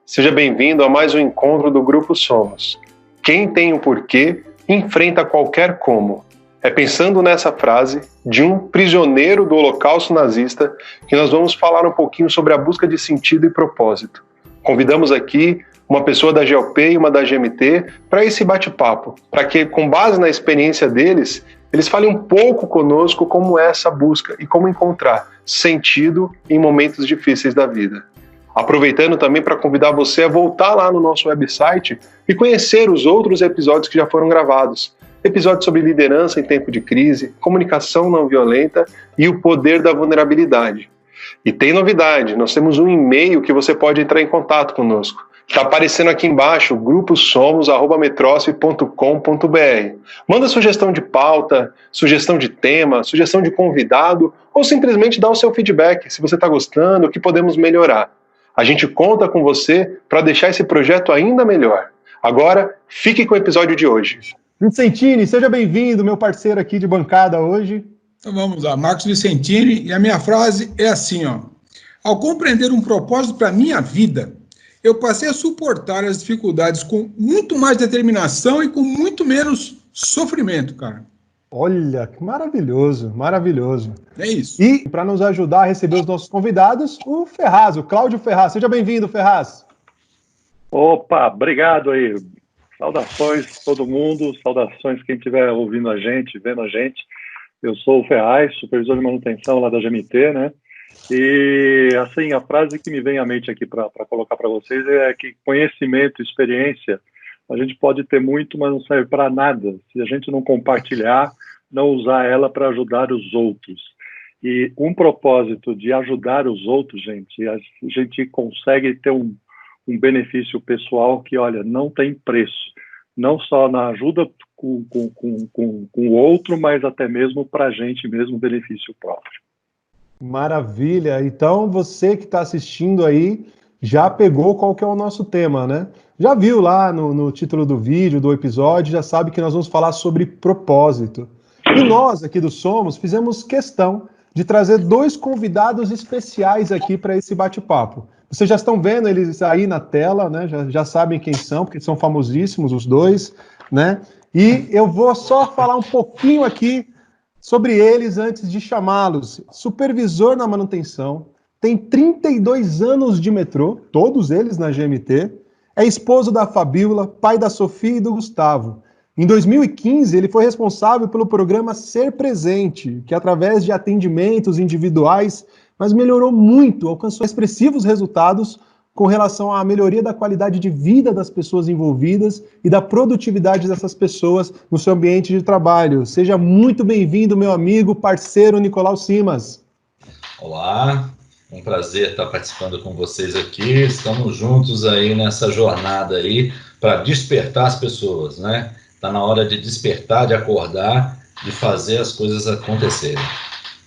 Seja bem-vindo a mais um encontro do Grupo Somos. Quem tem o porquê, enfrenta qualquer como. É pensando nessa frase de um prisioneiro do Holocausto nazista que nós vamos falar um pouquinho sobre a busca de sentido e propósito. Convidamos aqui uma pessoa da GLP e uma da GMT para esse bate-papo, para que, com base na experiência deles, eles falem um pouco conosco como é essa busca e como encontrar sentido em momentos difíceis da vida. Aproveitando também para convidar você a voltar lá no nosso website e conhecer os outros episódios que já foram gravados. Episódios sobre liderança em tempo de crise, comunicação não violenta e o poder da vulnerabilidade. E tem novidade, nós temos um e-mail que você pode entrar em contato conosco. Está aparecendo aqui embaixo, gruposomos@metrosf.com.br. Manda sugestão de pauta, sugestão de tema, sugestão de convidado ou simplesmente dá o seu feedback, se você está gostando, o que podemos melhorar. A gente conta com você para deixar esse projeto ainda melhor. Agora, fique com o episódio de hoje. Vicentini, seja bem-vindo, meu parceiro aqui de bancada hoje. Então vamos lá, Marcos Vicentini, e a minha frase é assim, ó. Ao compreender um propósito para a minha vida, eu passei a suportar as dificuldades com muito mais determinação e com muito menos sofrimento, cara. Olha, que maravilhoso, maravilhoso. É isso. E para nos ajudar a receber os nossos convidados, o Ferraz, o Cláudio Ferraz. Seja bem-vindo, Ferraz. Opa, obrigado aí. Saudações todo mundo, saudações quem estiver ouvindo a gente, vendo a gente. Eu sou o Ferraz, supervisor de manutenção lá da GMT, né? E, assim, a frase que me vem à mente aqui para colocar para vocês é que conhecimento, experiência, a gente pode ter muito, mas não serve para nada se a gente não compartilhar, não usar ela para ajudar os outros. E um propósito de ajudar os outros, gente, a gente consegue ter um benefício pessoal que, olha, não tem preço. Não só na ajuda com o outro, mas até mesmo para a gente mesmo, benefício próprio. Maravilha. Então, você que está assistindo aí, já pegou qual que é o nosso tema, né? Já viu lá no título do vídeo, do episódio, já sabe que nós vamos falar sobre propósito. E nós, aqui do Somos, fizemos questão de trazer dois convidados especiais aqui para esse bate-papo. Vocês já estão vendo eles aí na tela, né? Já sabem quem são, porque são famosíssimos os dois, né? E eu vou só falar um pouquinho aqui sobre eles antes de chamá-los. Supervisor na manutenção, tem 32 anos de metrô, todos eles na GMT, é esposo da Fabíola, pai da Sofia e do Gustavo. Em 2015, ele foi responsável pelo programa Ser Presente, que através de atendimentos individuais, mas melhorou muito, alcançou expressivos resultados com relação à melhoria da qualidade de vida das pessoas envolvidas e da produtividade dessas pessoas no seu ambiente de trabalho. Seja muito bem-vindo, meu amigo, parceiro Nicolau Simas. Olá, um prazer estar participando com vocês aqui. Estamos juntos aí nessa jornada aí para despertar as pessoas, né? Está na hora de despertar, de acordar, de fazer as coisas acontecerem.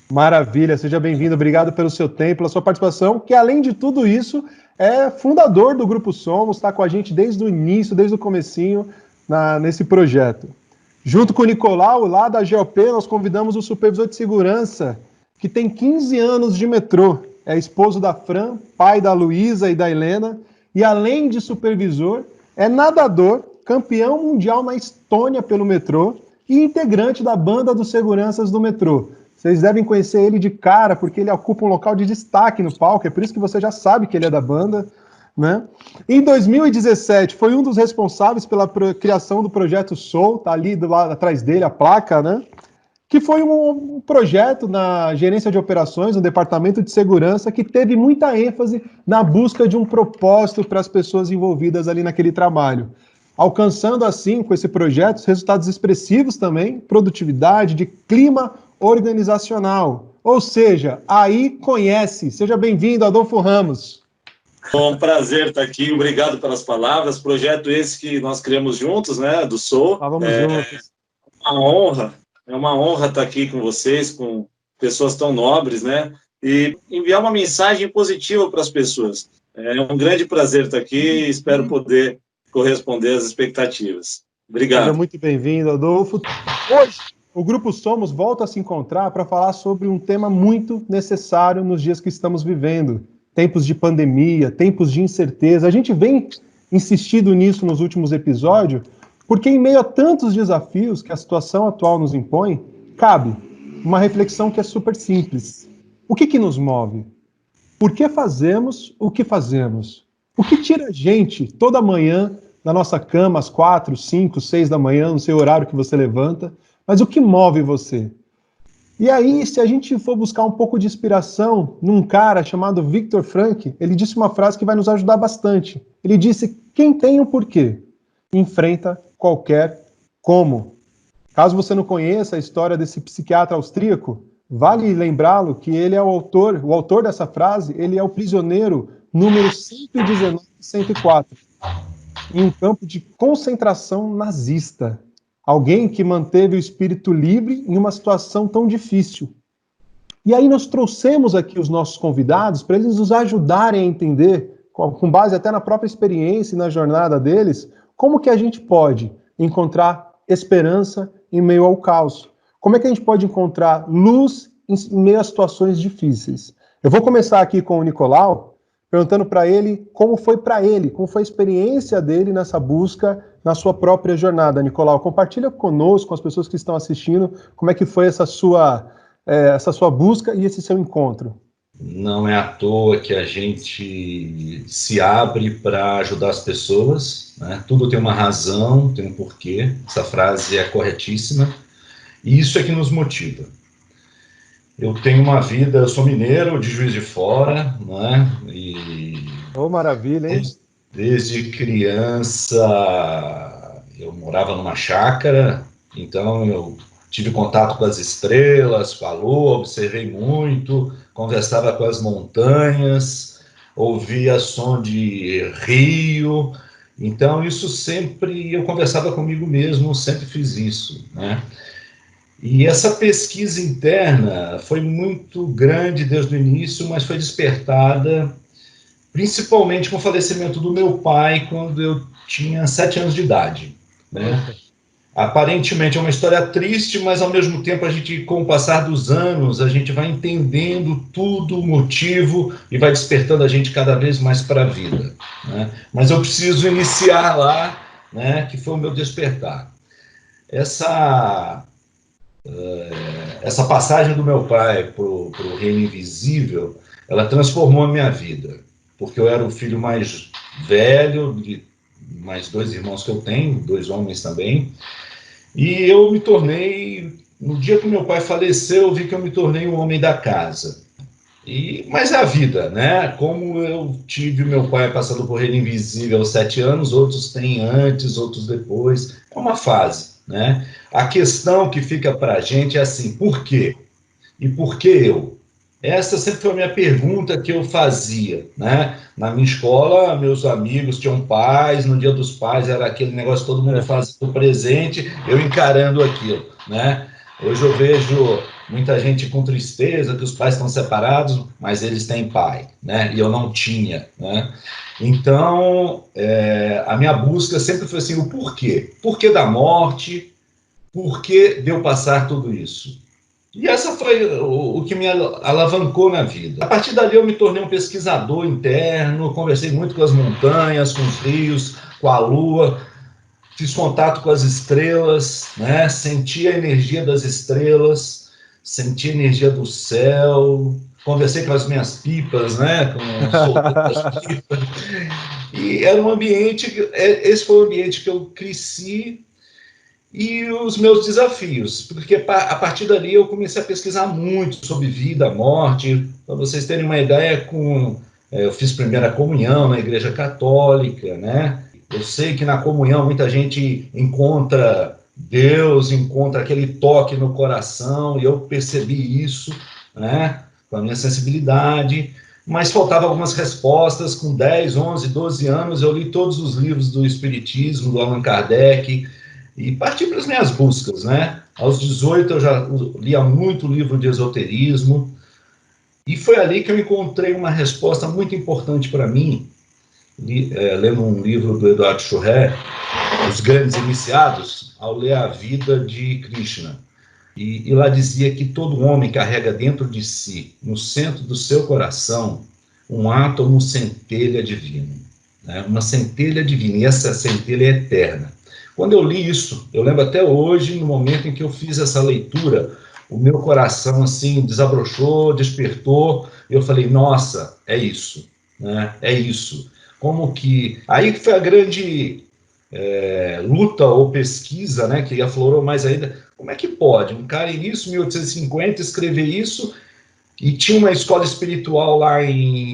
Maravilha, seja bem-vindo, obrigado pelo seu tempo, pela sua participação, que além de tudo isso, é fundador do Grupo Somos, está com a gente desde o início, desde o comecinho, nesse projeto. Junto com o Nicolau, lá da GLP, nós convidamos o supervisor de segurança, que tem 15 anos de metrô, é esposo da Fran, pai da Luísa e da Helena, e além de supervisor, é nadador, campeão mundial na Estônia pelo metrô e integrante da banda dos seguranças do metrô. Vocês devem conhecer ele de cara, porque ele ocupa um local de destaque no palco, é por isso que você já sabe que ele é da banda, né? Em 2017, foi um dos responsáveis pela criação do Projeto Soul, tá ali do lado atrás dele a placa, né? Que foi um projeto na gerência de operações, no departamento de segurança, que teve muita ênfase na busca de um propósito para as pessoas envolvidas ali naquele trabalho. Alcançando, assim, com esse projeto, resultados expressivos também, produtividade, de clima organizacional. Ou seja, aí conhece. Seja bem-vindo, Adolfo Ramos. Bom, prazer estar aqui. Obrigado pelas palavras. Projeto esse que nós criamos juntos, né, do SOU. Juntos. É uma honra estar aqui com vocês, com pessoas tão nobres, né, e enviar uma mensagem positiva para as pessoas. É um grande prazer estar aqui e espero poder corresponder às expectativas. Obrigado. Seja muito bem-vindo, Adolfo. Hoje, o Grupo Somos volta a se encontrar para falar sobre um tema muito necessário nos dias que estamos vivendo, tempos de pandemia, tempos de incerteza. A gente vem insistindo nisso nos últimos episódios, porque em meio a tantos desafios que a situação atual nos impõe, cabe uma reflexão que é super simples. O que nos move? Por que fazemos o que fazemos? O que tira a gente toda manhã da nossa cama às 4, 5, 6 da manhã, no seu horário que você levanta? Mas o que move você? E aí, se a gente for buscar um pouco de inspiração num cara chamado Viktor Frankl, ele disse uma frase que vai nos ajudar bastante. Ele disse: quem tem um porquê, enfrenta qualquer como. Caso você não conheça a história desse psiquiatra austríaco, vale lembrá-lo que ele é o autor dessa frase, ele é o prisioneiro número 119-104, em um campo de concentração nazista. Alguém que manteve o espírito livre em uma situação tão difícil. E aí nós trouxemos aqui os nossos convidados para eles nos ajudarem a entender, com base até na própria experiência e na jornada deles, como que a gente pode encontrar esperança em meio ao caos. Como é que a gente pode encontrar luz em meio a situações difíceis? Eu vou começar aqui com o Nicolau, perguntando para ele como foi a experiência dele nessa busca, na sua própria jornada. Nicolau, compartilha conosco, com as pessoas que estão assistindo, como é que foi essa sua busca e esse seu encontro. Não é à toa que a gente se abre para ajudar as pessoas, né? Tudo tem uma razão, tem um porquê. Essa frase é corretíssima. E isso é que nos motiva. Eu tenho uma vida, eu sou mineiro de Juiz de Fora, né? Maravilha, hein? Desde criança eu morava numa chácara, então eu tive contato com as estrelas, com a lua, observei muito, conversava com as montanhas, ouvia som de rio, então isso sempre, eu conversava comigo mesmo, sempre fiz isso, né? E essa pesquisa interna foi muito grande desde o início, mas foi despertada principalmente com o falecimento do meu pai quando eu tinha 7 anos de idade, né? Aparentemente é uma história triste, mas ao mesmo tempo a gente, com o passar dos anos, a gente vai entendendo tudo, o motivo, e vai despertando a gente cada vez mais para a vida, né? Mas eu preciso iniciar lá, né, que foi o meu despertar. Essa passagem do meu pai para o reino invisível, ela transformou a minha vida, porque eu era o filho mais velho de mais 2 irmãos que eu tenho, 2 homens também, e eu me tornei, no dia que meu pai faleceu, eu vi que eu me tornei um homem da casa. Mas é a vida, né? Como eu tive o meu pai passando por reino invisível aos 7 anos, outros têm antes, outros depois, é uma fase, né? A questão que fica para a gente é assim, por quê? E por que eu? Essa sempre foi a minha pergunta que eu fazia, né? Na minha escola, meus amigos tinham pais, no Dia dos Pais era aquele negócio, todo mundo fazendo presente, eu encarando aquilo, né? Hoje eu vejo muita gente com tristeza, que os pais estão separados, mas eles têm pai, né? E eu não tinha, né? Então, a minha busca sempre foi assim, o porquê? Porquê da morte? Por que de eu passar tudo isso? E essa foi o que me alavancou na vida. A partir dali eu me tornei um pesquisador interno, conversei muito com as montanhas, com os rios, com a lua, fiz contato com as estrelas, né? Senti a energia das estrelas, senti a energia do céu, conversei com as minhas pipas, né? Com as pipas. E era um ambiente, esse foi o ambiente que eu cresci, e os meus desafios, porque a partir dali eu comecei a pesquisar muito sobre vida, morte. Para vocês terem uma ideia, eu fiz primeira comunhão na Igreja Católica, né? Eu sei que na comunhão muita gente encontra Deus, encontra aquele toque no coração, e eu percebi isso, né? Com a minha sensibilidade, mas faltavam algumas respostas. Com 10, 11, 12 anos eu li todos os livros do Espiritismo, do Allan Kardec, e parti para as minhas buscas, né? Aos 18 eu já lia muito livro de esoterismo, e foi ali que eu encontrei uma resposta muito importante para mim, lendo um livro do Eduardo Churré, Os Grandes Iniciados, ao ler a vida de Krishna. E lá dizia que todo homem carrega dentro de si, no centro do seu coração, um átomo centelha divino, né? Uma centelha divina, e essa centelha é eterna. Quando eu li isso, eu lembro até hoje, no momento em que eu fiz essa leitura, o meu coração, assim, desabrochou, despertou, e eu falei, nossa, é isso, né? É isso. Como que... Aí foi a grande luta ou pesquisa, né, que aflorou mais ainda. Como é que pode um cara, início de 1850, escrever isso, e tinha uma escola espiritual lá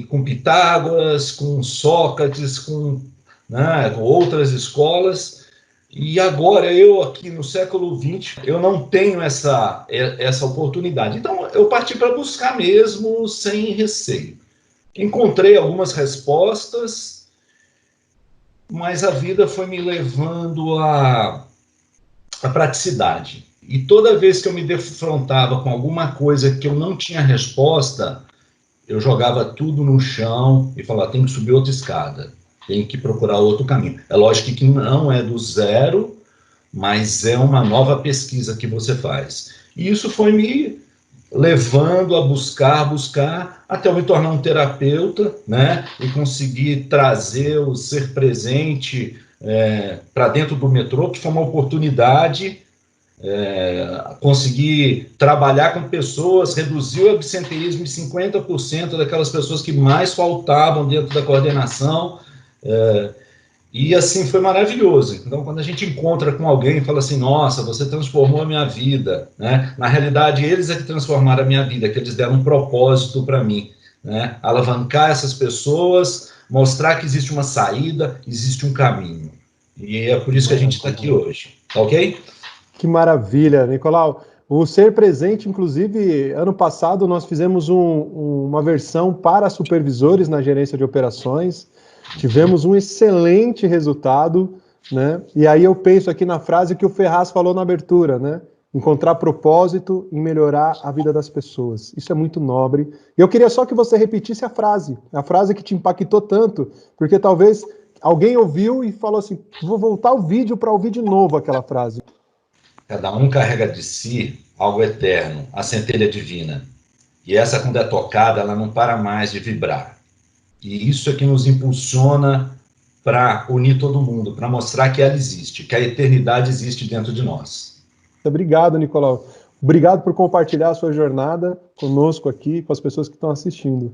com Pitágoras, com Sócrates, né, com outras escolas, e agora eu aqui no século XX, eu não tenho essa oportunidade. Então eu parti para buscar mesmo, sem receio. Encontrei algumas respostas, mas a vida foi me levando à praticidade. E toda vez que eu me defrontava com alguma coisa que eu não tinha resposta, eu jogava tudo no chão e falava, tem que subir outra escada, tem que procurar outro caminho. É lógico que não é do zero, mas é uma nova pesquisa que você faz. E isso foi me levando a buscar, até eu me tornar um terapeuta, né, e conseguir trazer o ser presente para dentro do metrô, que foi uma oportunidade, conseguir trabalhar com pessoas, reduzir o absenteísmo em 50% daquelas pessoas que mais faltavam dentro da coordenação, e assim foi maravilhoso. Então, quando a gente encontra com alguém e fala assim, nossa, você transformou a minha vida, né? Na realidade, eles é que transformaram a minha vida, que eles deram um propósito para mim, né? Alavancar essas pessoas, mostrar que existe uma saída, existe um caminho. E é por isso que a gente está aqui hoje, tá ok? Que maravilha, Nicolau. O Ser Presente, inclusive, ano passado nós fizemos uma versão para supervisores na gerência de operações. Tivemos um excelente resultado, né? E aí eu penso aqui na frase que o Ferraz falou na abertura, né? Encontrar propósito em melhorar a vida das pessoas. Isso é muito nobre. E eu queria só que você repetisse a frase que te impactou tanto, porque talvez alguém ouviu e falou assim, vou voltar o vídeo para ouvir de novo aquela frase. Cada um carrega de si algo eterno, a centelha divina. E essa, quando é tocada, ela não para mais de vibrar. E isso é que nos impulsiona para unir todo mundo, para mostrar que ela existe, que a eternidade existe dentro de nós. Obrigado, Nicolau. Obrigado por compartilhar a sua jornada conosco aqui, com as pessoas que estão assistindo.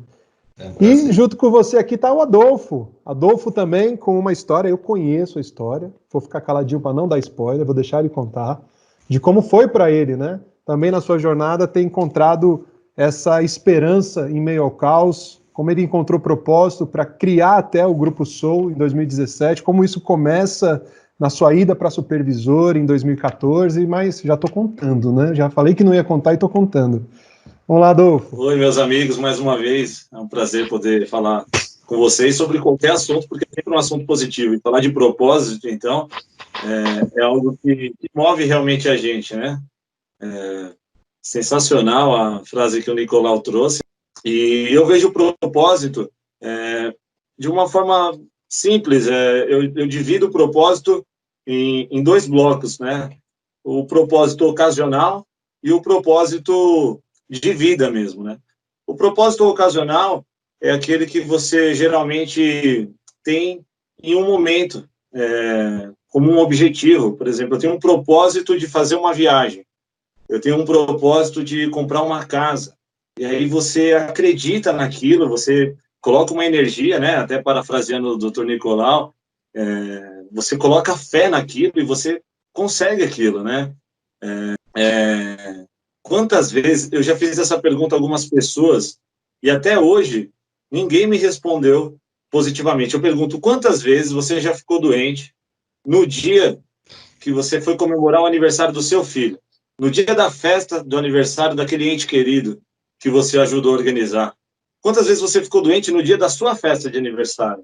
E junto com você aqui está o Adolfo. Adolfo também com uma história, eu conheço a história, vou ficar caladinho para não dar spoiler, vou deixar ele contar, de como foi para ele, né? Também na sua jornada ter encontrado essa esperança em meio ao caos, como ele encontrou propósito para criar até o Grupo Soul em 2017, como isso começa na sua ida para supervisor em 2014, mas já estou contando, né? Já falei que não ia contar e estou contando. Vamos lá, Adolfo. Oi, meus amigos, mais uma vez. É um prazer poder falar com vocês sobre qualquer assunto, porque é sempre um assunto positivo. E falar de propósito, então, é algo que move realmente a gente, né? Sensacional a frase que o Nicolau trouxe. E eu vejo o propósito de uma forma simples. Eu divido o propósito em dois blocos, né? O propósito ocasional e o propósito de vida mesmo, né? O propósito ocasional é aquele que você geralmente tem em um momento, como um objetivo. Por exemplo, eu tenho um propósito de fazer uma viagem. Eu tenho um propósito de comprar uma casa. E aí você acredita naquilo, você coloca uma energia, né? Até parafraseando o Dr. Nicolau, você coloca fé naquilo e você consegue aquilo, né? Quantas vezes eu já fiz essa pergunta a algumas pessoas e até hoje ninguém me respondeu positivamente. Eu pergunto, quantas vezes você já ficou doente no dia que você foi comemorar o aniversário do seu filho, no dia da festa do aniversário daquele ente querido que você ajudou a organizar? Quantas vezes você ficou doente no dia da sua festa de aniversário?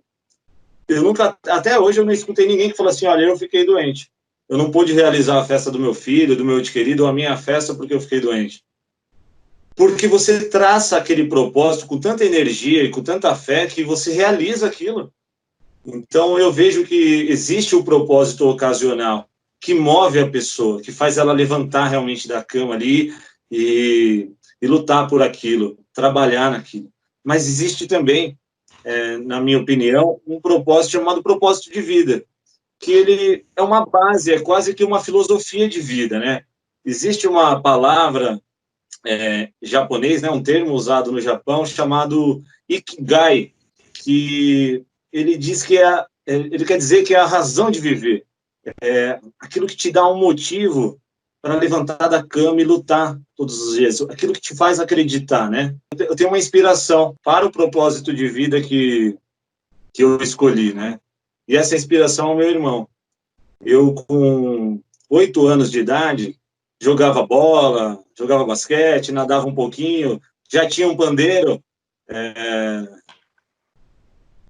Eu nunca, até hoje eu não escutei ninguém que falou assim, olha, eu fiquei doente. Eu não pude realizar a festa do meu filho, do meu ente querido, ou a minha festa porque eu fiquei doente. Porque você traça aquele propósito com tanta energia e com tanta fé que você realiza aquilo. Então eu vejo que existe o propósito ocasional que move a pessoa, que faz ela levantar realmente da cama ali e lutar por aquilo, trabalhar naquilo. Mas existe também na minha opinião, um propósito chamado propósito de vida, que ele é uma base, é quase que uma filosofia de vida, né? Existe uma palavra japonês, né, um termo usado no Japão chamado Ikigai, que ele diz que ele quer dizer que é a razão de viver, aquilo que te dá um motivo para levantar da cama e lutar todos os dias, aquilo que te faz acreditar, né? Eu tenho uma inspiração para o propósito de vida que eu escolhi, né? E essa inspiração é o meu irmão. Eu, com 8 anos de idade, jogava bola, jogava basquete, nadava um pouquinho, já tinha um pandeiro,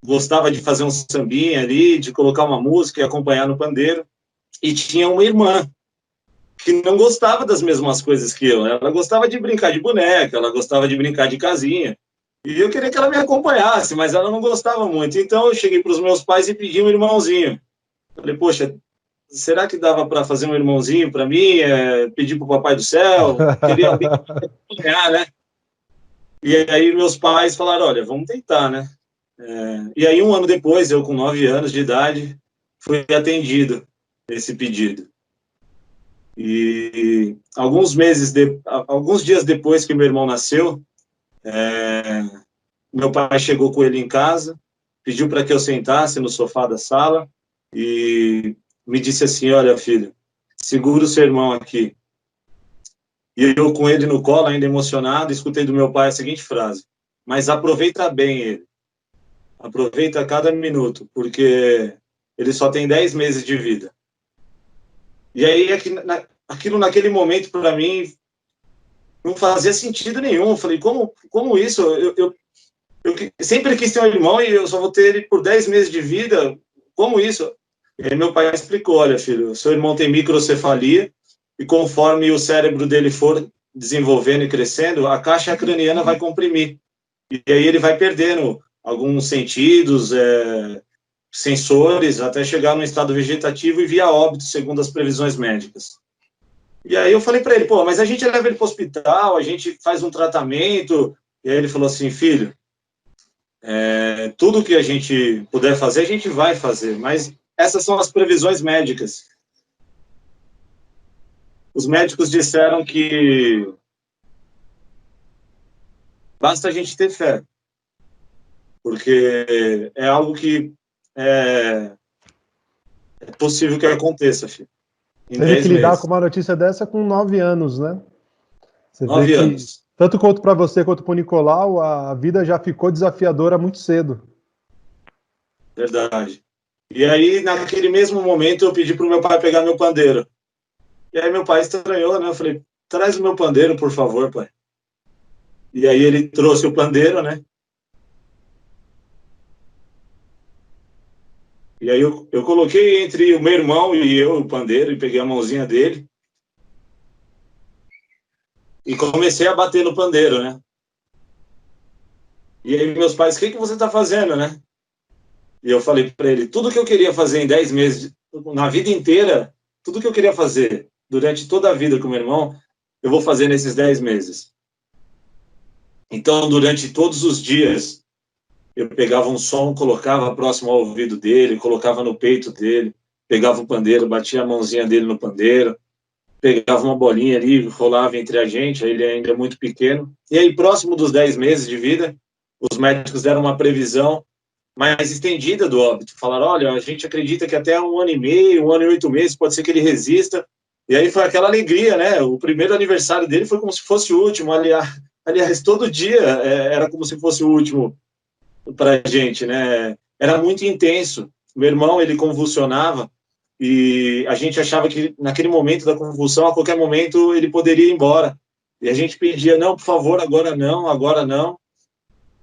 gostava de fazer um sambinha ali, de colocar uma música e acompanhar no pandeiro. E tinha uma irmã que não gostava das mesmas coisas que eu. Ela gostava de brincar de boneca, ela gostava de brincar de casinha. E eu queria que ela me acompanhasse, mas ela não gostava muito. Então eu cheguei para os meus pais e pedi um irmãozinho. Falei, poxa, será que dava para fazer um irmãozinho para mim? Pedir para o Papai do Céu? Queria alguém para acompanhar, né? E aí meus pais falaram, olha, vamos tentar, né? E aí 1 ano depois, eu com 9 anos de idade, fui atendido esse pedido. E alguns dias depois que meu irmão nasceu, meu pai chegou com ele em casa, pediu para que eu sentasse no sofá da sala e me disse assim, olha, filho, segura o seu irmão aqui. E eu com ele no colo, ainda emocionado, escutei do meu pai a seguinte frase, mas aproveita bem ele, aproveita cada minuto, porque ele só tem 10 meses de vida. E aí, aquilo naquele momento, para mim, não fazia sentido nenhum. Eu falei, como isso? Eu sempre quis ter um irmão e eu só vou ter ele por 10 meses de vida? Como isso? E aí meu pai explicou, olha, filho, seu irmão tem microcefalia e conforme o cérebro dele for desenvolvendo e crescendo, a caixa craniana vai comprimir. E aí ele vai perdendo alguns sentidos, sensores, até chegar no estado vegetativo e via óbito, segundo as previsões médicas. E aí eu falei para ele, pô, mas a gente leva ele para o hospital, a gente faz um tratamento. E aí ele falou assim, filho, tudo que a gente puder fazer, a gente vai fazer, mas essas são as previsões médicas. Os médicos disseram que basta a gente ter fé, porque é algo que é possível que aconteça, filho. Teve que lidar com uma notícia dessa com 9 anos, né? Você 9 anos. Tanto quanto para você quanto para o Nicolau, a vida já ficou desafiadora muito cedo. Verdade. E aí, naquele mesmo momento, eu pedi para o meu pai pegar meu pandeiro. E aí meu pai estranhou, né? Eu falei, traz o meu pandeiro, por favor, pai. E aí ele trouxe o pandeiro, né? E aí eu coloquei entre o meu irmão e eu o pandeiro e peguei a mãozinha dele e comecei a bater no pandeiro, né? E aí meus pais, o que você tá fazendo, né? E eu falei para ele, tudo que eu queria fazer em 10 meses, na vida inteira, tudo que eu queria fazer durante toda a vida com meu irmão, eu vou fazer nesses 10 meses. Então, durante todos os dias, eu pegava um som, colocava próximo ao ouvido dele, colocava no peito dele, pegava o pandeiro, batia a mãozinha dele no pandeiro, pegava uma bolinha ali, rolava entre a gente, ele ainda é muito pequeno. E aí, próximo dos 10 meses de vida, os médicos deram uma previsão mais estendida do óbito. Falaram, olha, a gente acredita que até 1 ano e meio, 1 ano e 8 meses, pode ser que ele resista. E aí foi aquela alegria, né? O primeiro aniversário dele foi como se fosse o último. Aliás, todo dia era como se fosse o último para a gente, né? Era muito intenso. Meu irmão, ele convulsionava e a gente achava que naquele momento da convulsão, a qualquer momento, ele poderia ir embora. E a gente pedia, não, por favor, agora não, agora não.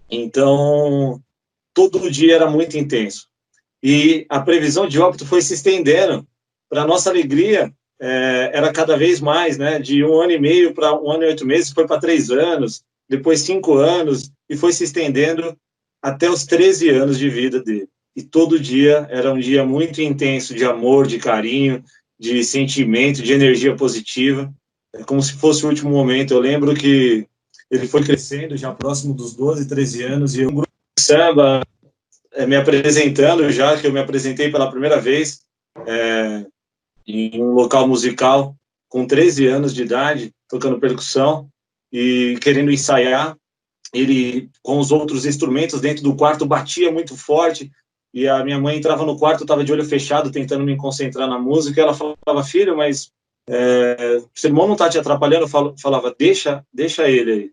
Então, todo dia era muito intenso. E a previsão de óbito foi se estendendo. Para nossa alegria, era cada vez mais, né? De 1 ano e meio para 1 ano e 8 meses, foi para 3 anos, depois 5 anos, e foi se estendendo até os 13 anos de vida dele. E todo dia era um dia muito intenso de amor, de carinho, de sentimento, de energia positiva. É como se fosse o último momento. Eu lembro que ele foi crescendo, já próximo dos 12, 13 anos, e um grupo de samba me apresentando já, que eu me apresentei pela primeira vez em um local musical com 13 anos de idade, tocando percussão e querendo ensaiar. Ele, com os outros instrumentos dentro do quarto, batia muito forte, e a minha mãe entrava no quarto, estava de olho fechado, tentando me concentrar na música, e ela falava, filho, mas seu irmão não está te atrapalhando? Eu falava, deixa ele aí,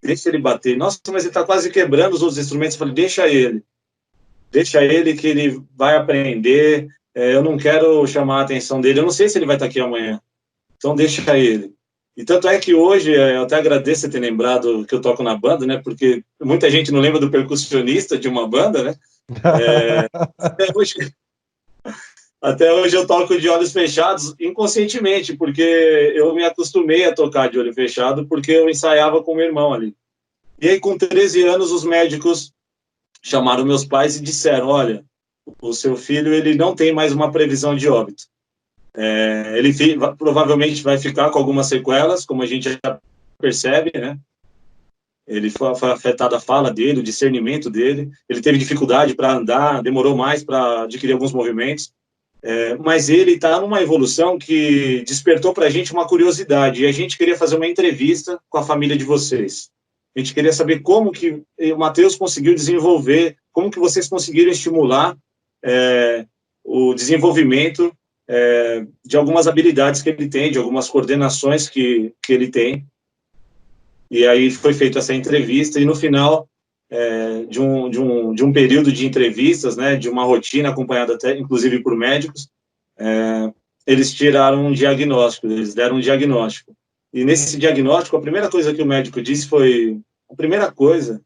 deixa ele bater. Nossa, mas ele está quase quebrando os outros instrumentos. Eu falei, deixa ele que ele vai aprender, eu não quero chamar a atenção dele, eu não sei se ele vai estar aqui amanhã, então deixa ele. E tanto é que hoje, eu até agradeço você ter lembrado que eu toco na banda, né, porque muita gente não lembra do percussionista de uma banda, né, até hoje eu toco de olhos fechados inconscientemente, porque eu me acostumei a tocar de olho fechado, porque eu ensaiava com meu irmão ali. E aí, com 13 anos, os médicos chamaram meus pais e disseram, olha, o seu filho ele não tem mais uma previsão de óbito. Ele provavelmente vai ficar com algumas sequelas, como a gente já percebe, né? Ele foi afetado a fala dele, o discernimento dele, ele teve dificuldade para andar, demorou mais para adquirir alguns movimentos, mas ele está numa evolução que despertou para a gente uma curiosidade, e a gente queria fazer uma entrevista com a família de vocês. A gente queria saber como que o Matheus conseguiu desenvolver, como que vocês conseguiram estimular o desenvolvimento de algumas habilidades que ele tem, de algumas coordenações que ele tem. E aí foi feita essa entrevista, e no final de um período de entrevistas, né, de uma rotina acompanhada até, inclusive, por médicos, eles tiraram um diagnóstico, eles deram um diagnóstico. E nesse diagnóstico, a primeira coisa que o médico disse foi... A primeira coisa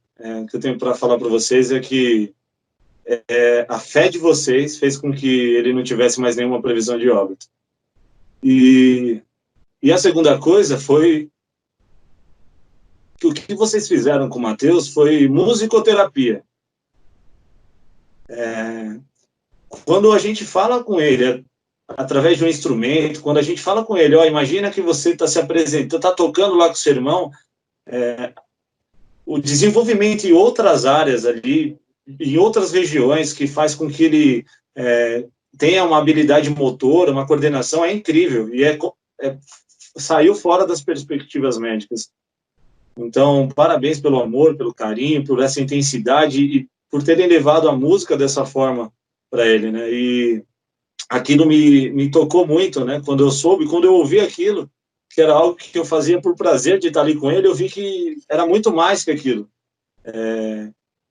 que eu tenho para falar para vocês é que a fé de vocês fez com que ele não tivesse mais nenhuma previsão de óbito. E a segunda coisa foi que o que vocês fizeram com o Matheus foi musicoterapia. Quando a gente fala com ele através de um instrumento, quando a gente fala com ele, imagina que você está se apresentando, está tocando lá com o seu irmão, o desenvolvimento em outras áreas ali, em outras regiões, que faz com que ele tenha uma habilidade motora, uma coordenação, é incrível, e saiu fora das perspectivas médicas. Então, parabéns pelo amor, pelo carinho, por essa intensidade, e por terem levado a música dessa forma para ele, né, e aquilo me tocou muito, né, quando eu ouvi aquilo, que era algo que eu fazia por prazer de estar ali com ele, eu vi que era muito mais que aquilo.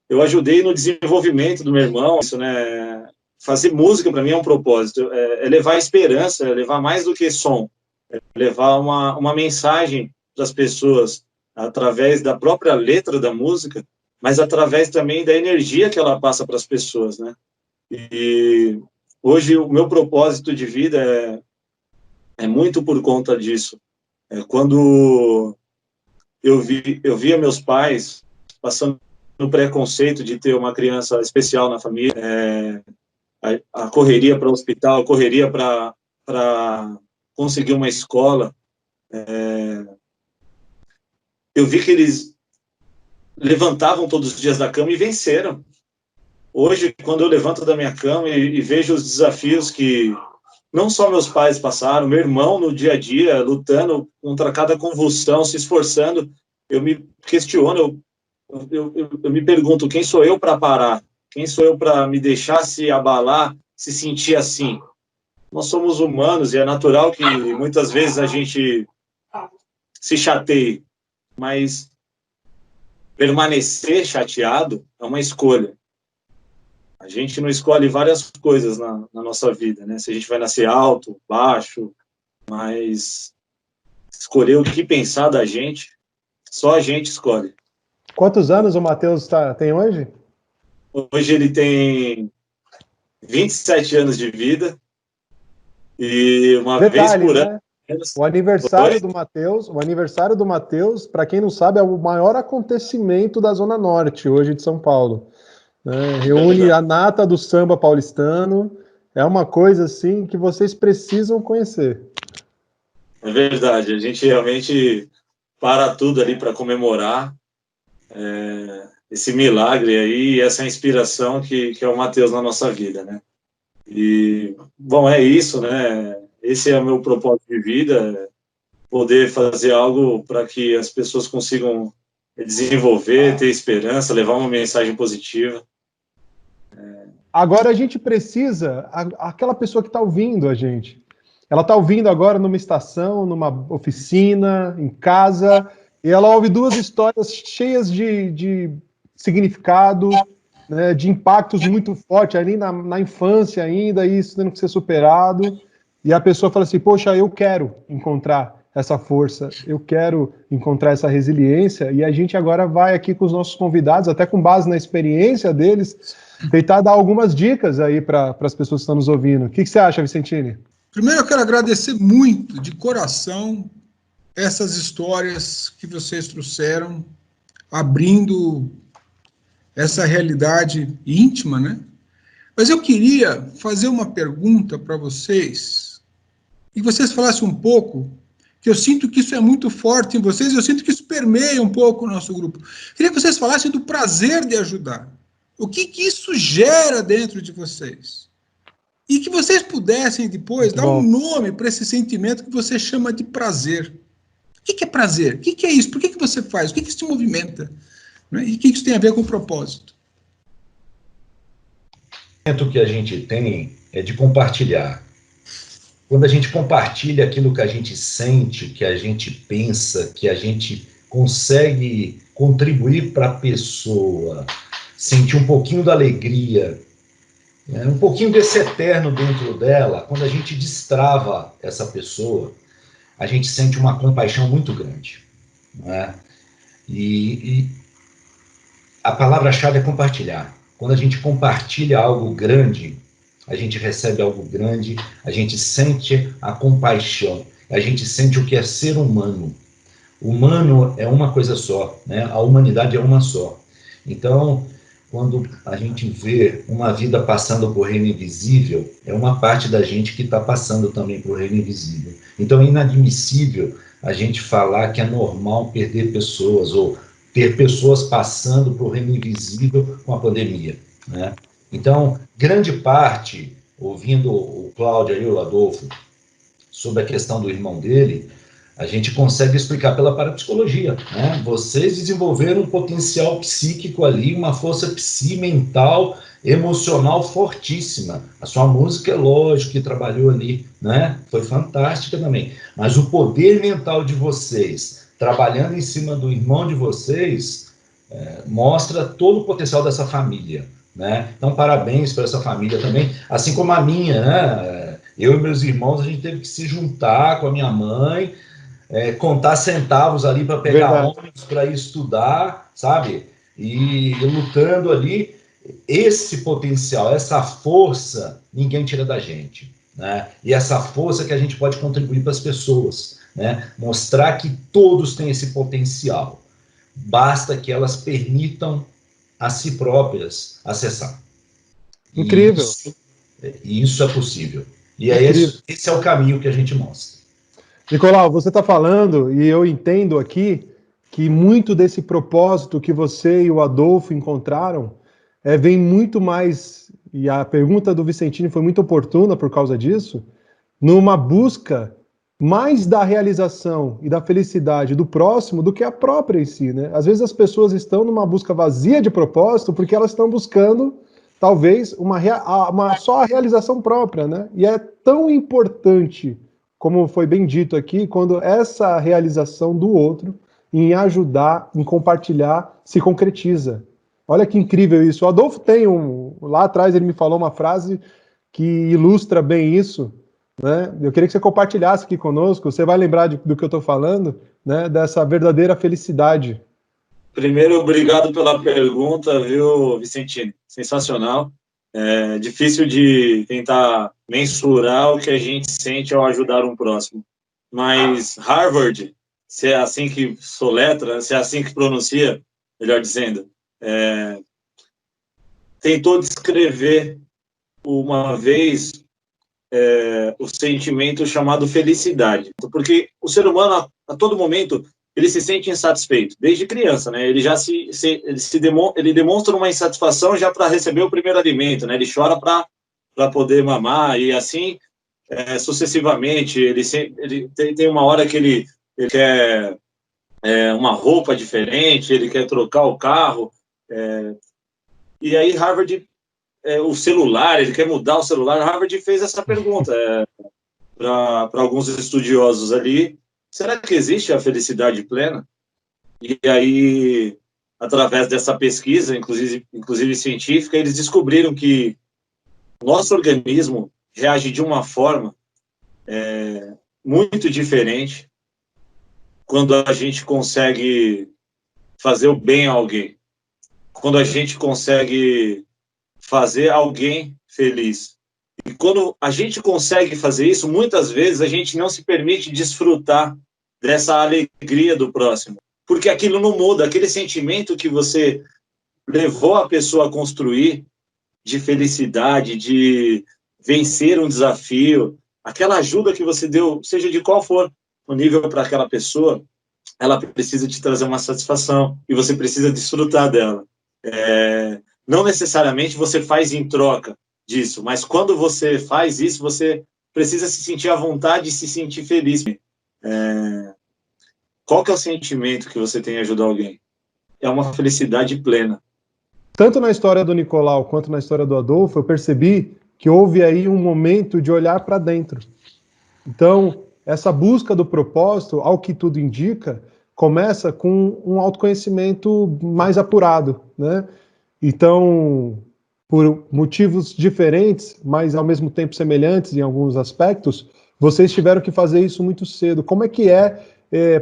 Eu ajudei no desenvolvimento do meu irmão, isso, né? Fazer música para mim é um propósito, é levar esperança, é levar mais do que som, é levar uma mensagem para as pessoas através da própria letra da música, mas através também da energia que ela passa para as pessoas, né? E hoje o meu propósito de vida é muito por conta disso. Quando eu via meus pais passando no preconceito de ter uma criança especial na família, a correria para o hospital, a correria para conseguir uma escola, eu vi que eles levantavam todos os dias da cama e venceram. Hoje, quando eu levanto da minha cama e vejo os desafios que não só meus pais passaram, meu irmão no dia a dia, lutando contra cada convulsão, se esforçando, eu me questiono, eu me pergunto, quem sou eu para parar? Quem sou eu para me deixar se abalar, se sentir assim? Nós somos humanos e é natural que muitas vezes a gente se chateie, mas permanecer chateado é uma escolha. A gente não escolhe várias coisas na nossa vida, né? Se a gente vai nascer alto, baixo, mas escolher o que pensar da gente, só a gente escolhe. Quantos anos o Matheus tem hoje? Hoje ele tem 27 anos de vida e uma vez por ano... O aniversário do Matheus, para quem não sabe, é o maior acontecimento da Zona Norte, hoje de São Paulo. Reúne a nata do samba paulistano, é uma coisa assim que vocês precisam conhecer. É verdade, a gente realmente para tudo ali para comemorar. esse milagre aí, essa inspiração que é o Matheus na nossa vida, né? E, bom, é isso, né? Esse é o meu propósito de vida, poder fazer algo para que as pessoas consigam desenvolver, ter esperança, levar uma mensagem positiva. Agora a gente precisa, aquela pessoa que está ouvindo a gente, ela está ouvindo agora numa estação, numa oficina, em casa, e ela ouve duas histórias cheias de significado, né, de impactos muito fortes ali na infância ainda, isso tendo que ser superado, e a pessoa fala assim, poxa, eu quero encontrar essa força, eu quero encontrar essa resiliência, e a gente agora vai aqui com os nossos convidados, até com base na experiência deles, tentar dar algumas dicas aí para as pessoas que estão nos ouvindo. O que você acha, Vicentini? Primeiro, eu quero agradecer muito, de coração, essas histórias que vocês trouxeram, abrindo essa realidade íntima, né? Mas eu queria fazer uma pergunta para vocês, e vocês falassem um pouco, que eu sinto que isso é muito forte em vocês, eu sinto que isso permeia um pouco o nosso grupo. Queria que vocês falassem do prazer de ajudar. O que isso gera dentro de vocês? E que vocês pudessem depois dar um nome para esse sentimento que você chama de prazer. O que é prazer? O que é isso? Por que você faz? O que isso te movimenta? E o que isso tem a ver com o propósito? O momento que a gente tem é de compartilhar. Quando a gente compartilha aquilo que a gente sente, que a gente pensa, que a gente consegue contribuir para a pessoa, sentir um pouquinho da alegria, né, um pouquinho desse eterno dentro dela, quando a gente destrava essa pessoa, a gente sente uma compaixão muito grande. Né? E a palavra-chave é compartilhar. Quando a gente compartilha algo grande, a gente recebe algo grande, a gente sente a compaixão, a gente sente o que é ser humano. Humano é uma coisa só, né? A humanidade é uma só. Então, quando a gente vê uma vida passando por reino invisível, é uma parte da gente que está passando também por reino invisível. Então, é inadmissível a gente falar que é normal perder pessoas, ou ter pessoas passando por reino invisível com a pandemia, né? Então, grande parte, ouvindo o Cláudio e o Adolfo sobre a questão do irmão dele, a gente consegue explicar pela parapsicologia, né? Vocês desenvolveram um potencial psíquico ali, uma força mental, emocional fortíssima. A sua música, é lógico que trabalhou ali, né? Foi fantástica também. Mas o poder mental de vocês, trabalhando em cima do irmão de vocês, mostra todo o potencial dessa família, né? Então, parabéns para essa família também, assim como a minha, né? Eu e meus irmãos, a gente teve que se juntar com a minha mãe, contar centavos ali para pegar ônibus para ir estudar, sabe? E lutando ali, esse potencial, essa força, ninguém tira da gente, né? E essa força que a gente pode contribuir para as pessoas, né? Mostrar que todos têm esse potencial. Basta que elas permitam a si próprias acessar. Incrível. Isso é possível. E é esse é o caminho que a gente mostra. Nicolau, você está falando, e eu entendo aqui, que muito desse propósito que você e o Adolfo encontraram vem muito mais, e a pergunta do Vicentini foi muito oportuna por causa disso, numa busca mais da realização e da felicidade do próximo do que a própria em si, né? Às vezes as pessoas estão numa busca vazia de propósito porque elas estão buscando, talvez, só a realização própria, né? E é tão importante, como foi bem dito aqui, quando essa realização do outro, em ajudar, em compartilhar, se concretiza. Olha que incrível isso. O Adolfo tem lá atrás ele me falou uma frase que ilustra bem isso, né? Eu queria que você compartilhasse aqui conosco, você vai lembrar do que eu estou falando, né? Dessa verdadeira felicidade. Primeiro, obrigado pela pergunta, viu, Vicentini? Sensacional. É difícil de tentar mensurar o que a gente sente ao ajudar um próximo. Mas Harvard, se é assim que soletra, se é assim que pronuncia, melhor dizendo, tentou descrever uma vez o sentimento chamado felicidade. Porque o ser humano, a todo momento, ele se sente insatisfeito, desde criança, né? Ele já ele demonstra uma insatisfação já para receber o primeiro alimento, né? Ele chora para poder mamar, e assim sucessivamente. Ele tem uma hora que ele quer uma roupa diferente, ele quer trocar o carro, e aí Harvard, o celular, ele quer mudar o celular. Harvard fez essa pergunta para alguns estudiosos ali: será que existe a felicidade plena? E aí, através dessa pesquisa, inclusive científica, eles descobriram que o nosso organismo reage de uma forma muito diferente quando a gente consegue fazer o bem a alguém, quando a gente consegue fazer alguém feliz. E quando a gente consegue fazer isso, muitas vezes a gente não se permite desfrutar dessa alegria do próximo, porque aquilo não muda, aquele sentimento que você levou a pessoa a construir, de felicidade, de vencer um desafio, aquela ajuda que você deu, seja de qual for o nível para aquela pessoa, ela precisa te trazer uma satisfação, e você precisa desfrutar dela. Não necessariamente você faz em troca disso, mas quando você faz isso, você precisa se sentir à vontade e se sentir feliz. Qual que é o sentimento que você tem em ajudar alguém? É uma felicidade plena. Tanto na história do Nicolau quanto na história do Adolfo, eu percebi que houve aí um momento de olhar para dentro. Então, essa busca do propósito, ao que tudo indica, começa com um autoconhecimento mais apurado, né? Então, por motivos diferentes, mas ao mesmo tempo semelhantes em alguns aspectos, vocês tiveram que fazer isso muito cedo. Como é que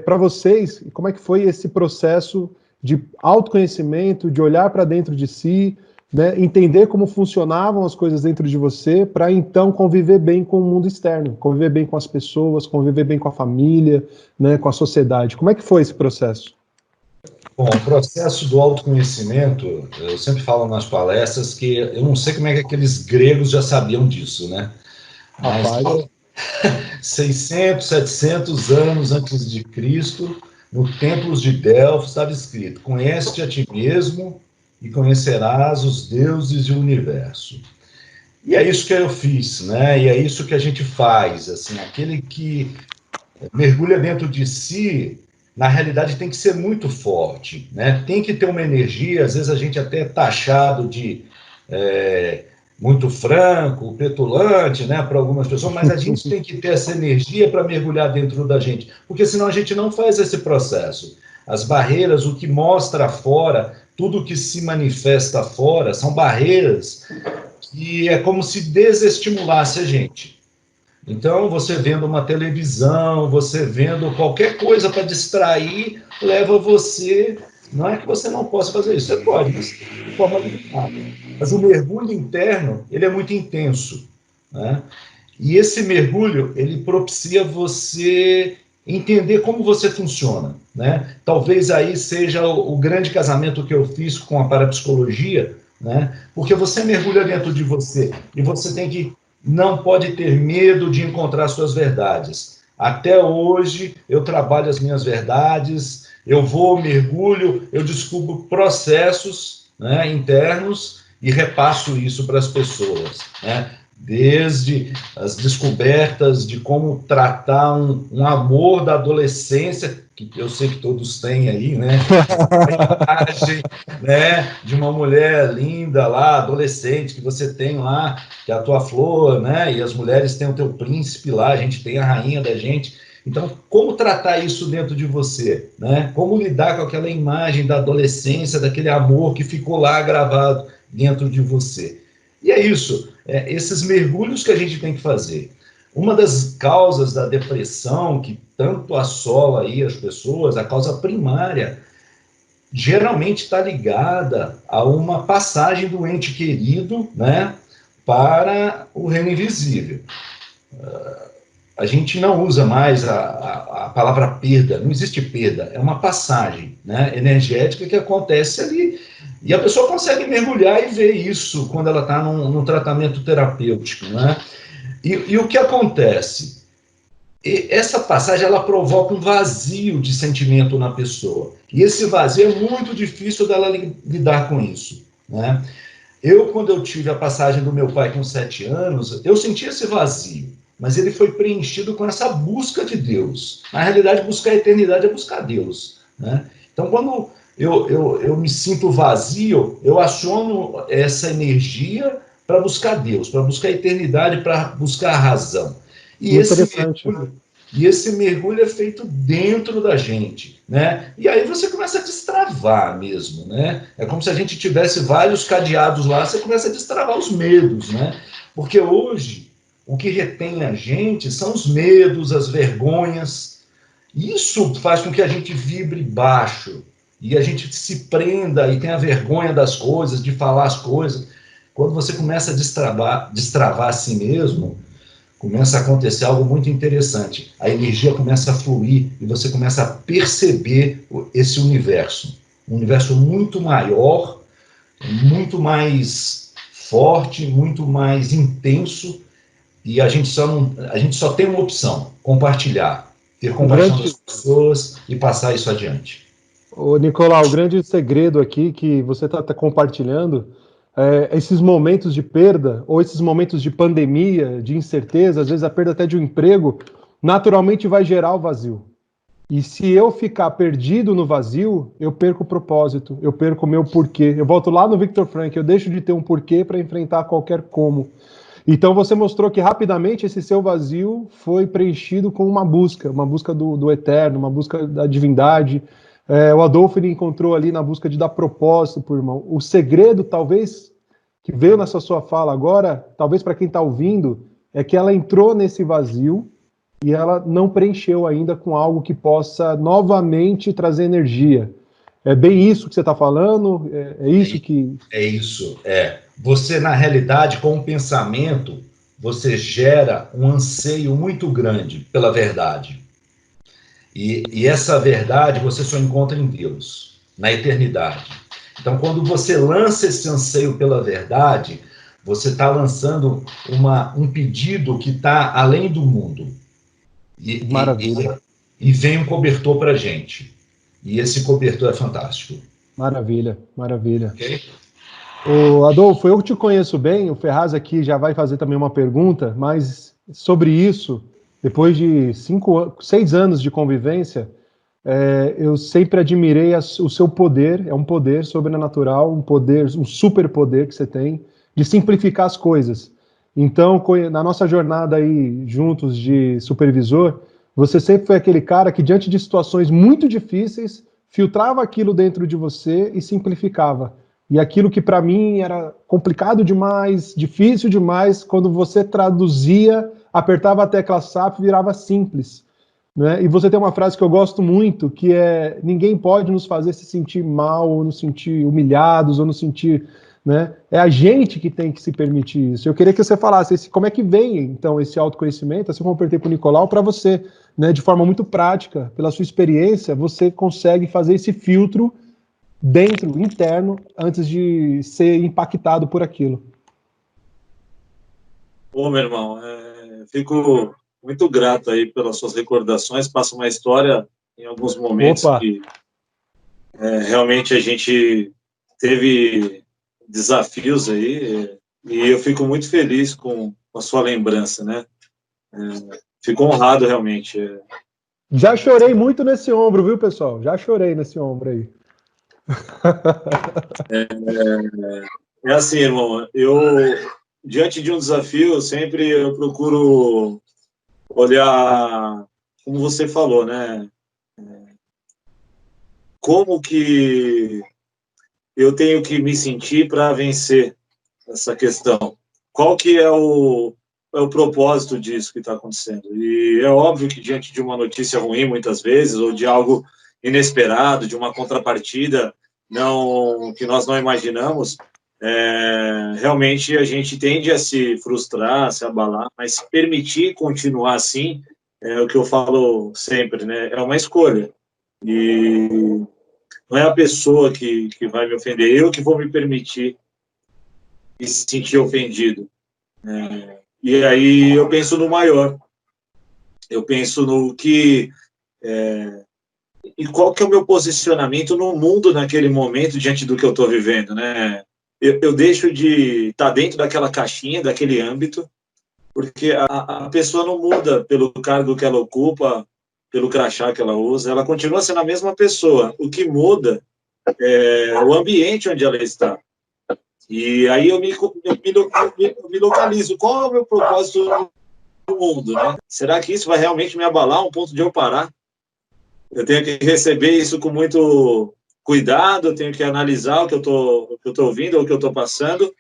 para vocês, como é que foi esse processo de autoconhecimento, de olhar para dentro de si, né, entender como funcionavam as coisas dentro de você, para então conviver bem com o mundo externo, conviver bem com as pessoas, conviver bem com a família, né, com a sociedade. Como é que foi esse processo? Bom, o processo do autoconhecimento, eu sempre falo nas palestras que eu não sei como é que aqueles gregos já sabiam disso, né? Mas 600, 700 anos antes de Cristo, no Templo de Delfos estava escrito: conhece-te a ti mesmo e conhecerás os deuses e o universo. E é isso que eu fiz, né? E é isso que a gente faz, assim, aquele que mergulha dentro de si, na realidade tem que ser muito forte, né? Tem que ter uma energia, às vezes a gente até é taxado de muito franco, petulante, né, para algumas pessoas, mas a gente tem que ter essa energia para mergulhar dentro da gente, porque senão a gente não faz esse processo. As barreiras, o que mostra fora, tudo que se manifesta fora, são barreiras que é como se desestimulasse a gente. Então, você vendo uma televisão, você vendo qualquer coisa para distrair, leva você... Não é que você não possa fazer isso, você pode, mas de forma limitada. Mas o mergulho interno, ele é muito intenso, né? E esse mergulho, ele propicia você entender como você funciona, né? Talvez aí seja o grande casamento que eu fiz com a parapsicologia, né? Porque você mergulha dentro de você e você não pode ter medo de encontrar suas verdades. Até hoje, eu trabalho as minhas verdades, eu vou, mergulho, eu descubro processos, né, internos e repasso isso para as pessoas, né? Desde as descobertas de como tratar um amor da adolescência, que eu sei que todos têm aí, né? A imagem, né, de uma mulher linda lá, adolescente, que você tem lá, que é a tua flor, né? E as mulheres têm o teu príncipe lá, a gente tem a rainha da gente. Então, como tratar isso dentro de você, né? Como lidar com aquela imagem da adolescência, daquele amor que ficou lá gravado dentro de você. E é isso, esses mergulhos que a gente tem que fazer. Uma das causas da depressão que tanto assola aí as pessoas, a causa primária, geralmente está ligada a uma passagem do ente querido, né, para o reino invisível. A gente não usa mais a palavra perda, não existe perda, é uma passagem, né, energética que acontece ali, e a pessoa consegue mergulhar e ver isso quando ela está num tratamento terapêutico, né? E o que acontece? E essa passagem, ela provoca um vazio de sentimento na pessoa. E esse vazio é muito difícil dela lidar com isso, né? Quando eu tive a passagem do meu pai com 7 anos, eu senti esse vazio, mas ele foi preenchido com essa busca de Deus. Na realidade, buscar a eternidade é buscar Deus, né? Então, quando eu me sinto vazio, eu aciono essa energia para buscar Deus, para buscar a eternidade, para buscar a razão. E esse mergulho é feito dentro da gente, né? E aí você começa a destravar mesmo, né? É como se a gente tivesse vários cadeados lá, você começa a destravar os medos, né? Porque hoje, o que retém a gente são os medos, as vergonhas. Isso faz com que a gente vibre baixo e a gente se prenda e tenha vergonha das coisas, de falar as coisas. Quando você começa a destravar a si mesmo, começa a acontecer algo muito interessante. A energia começa a fluir e você começa a perceber esse universo. Um universo muito maior, muito mais forte, muito mais intenso, e a gente só tem uma opção: compartilhar, ter compaixão das pessoas e passar isso adiante. Ô, Nicolau, o grande segredo aqui que você está compartilhando esses momentos de perda, ou esses momentos de pandemia, de incerteza, às vezes a perda até de um emprego, naturalmente vai gerar o vazio. E se eu ficar perdido no vazio, eu perco o propósito, eu perco o meu porquê. Eu volto lá no Viktor Frankl, eu deixo de ter um porquê para enfrentar qualquer como. Então você mostrou que rapidamente esse seu vazio foi preenchido com uma busca do eterno, uma busca da divindade. O Adolfo ele encontrou ali na busca de dar propósito por irmão. O segredo, talvez, que veio nessa sua fala agora, talvez para quem está ouvindo, é que ela entrou nesse vazio e ela não preencheu ainda com algo que possa novamente trazer energia. É bem isso que você está falando? É isso que... É isso, Você, na realidade, com o pensamento, você gera um anseio muito grande pela verdade. E essa verdade você só encontra em Deus, na eternidade. Então, quando você lança esse anseio pela verdade, você está lançando um pedido que está além do mundo. Maravilha. E vem um cobertor para a gente. E esse cobertor é fantástico. Maravilha, maravilha. Okay? Ô, Adolfo, eu te conheço bem, o Ferraz aqui já vai fazer também uma pergunta, mas sobre isso, depois de 6 anos de convivência, eu sempre admirei o seu poder, é um poder sobrenatural, um superpoder que você tem de simplificar as coisas. Então, na nossa jornada aí juntos de supervisor, você sempre foi aquele cara que, diante de situações muito difíceis, filtrava aquilo dentro de você e simplificava. E aquilo que para mim era complicado demais, difícil demais, quando você traduzia, apertava a tecla SAP, virava simples. Né? E você tem uma frase que eu gosto muito, que é: ninguém pode nos fazer se sentir mal, ou nos sentir humilhados, ou nos sentir... Né? É a gente que tem que se permitir isso. Eu queria que você falasse como é que vem, então, esse autoconhecimento, assim como eu perguntei para o Nicolau, para você, né, de forma muito prática, pela sua experiência, você consegue fazer esse filtro dentro, interno, antes de ser impactado por aquilo. Ô, meu irmão, fico muito grato aí pelas suas recordações. Passa uma história em alguns momentos que realmente a gente teve desafios aí, e eu fico muito feliz com a sua lembrança, né? Fico honrado, realmente. Já chorei muito nesse ombro, viu, pessoal? Já chorei nesse ombro aí. É assim, irmão, diante de um desafio, sempre eu procuro olhar, como você falou, né? Como que eu tenho que me sentir para vencer essa questão? Qual que é o propósito disso que está acontecendo? E é óbvio que diante de uma notícia ruim, muitas vezes, ou de algo inesperado, de uma contrapartida que nós não imaginamos, realmente a gente tende a se frustrar, se abalar, mas se permitir continuar assim, é o que eu falo sempre, né? É uma escolha. E não é a pessoa que vai me ofender, eu que vou me permitir me sentir ofendido. E aí eu penso no maior. Eu penso no que... e qual que é o meu posicionamento no mundo naquele momento, diante do que eu estou vivendo, né? Eu deixo de estar dentro daquela caixinha, daquele âmbito, porque a pessoa não muda pelo cargo que ela ocupa, pelo crachá que ela usa, ela continua sendo a mesma pessoa. O que muda é o ambiente onde ela está. E aí eu me localizo. Qual é o meu propósito no mundo, né? Será que isso vai realmente me abalar a um ponto de eu parar? Eu tenho que receber isso com muito cuidado, eu tenho que analisar o que eu tô ouvindo, o que eu estou passando,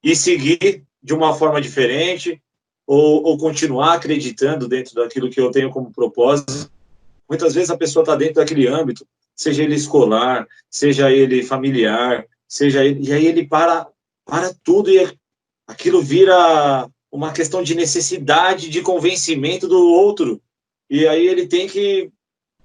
e seguir de uma forma diferente, ou continuar acreditando dentro daquilo que eu tenho como propósito. Muitas vezes a pessoa está dentro daquele âmbito, seja ele escolar, seja ele familiar, seja ele, e aí ele para tudo e aquilo vira uma questão de necessidade de convencimento do outro. E aí ele tem que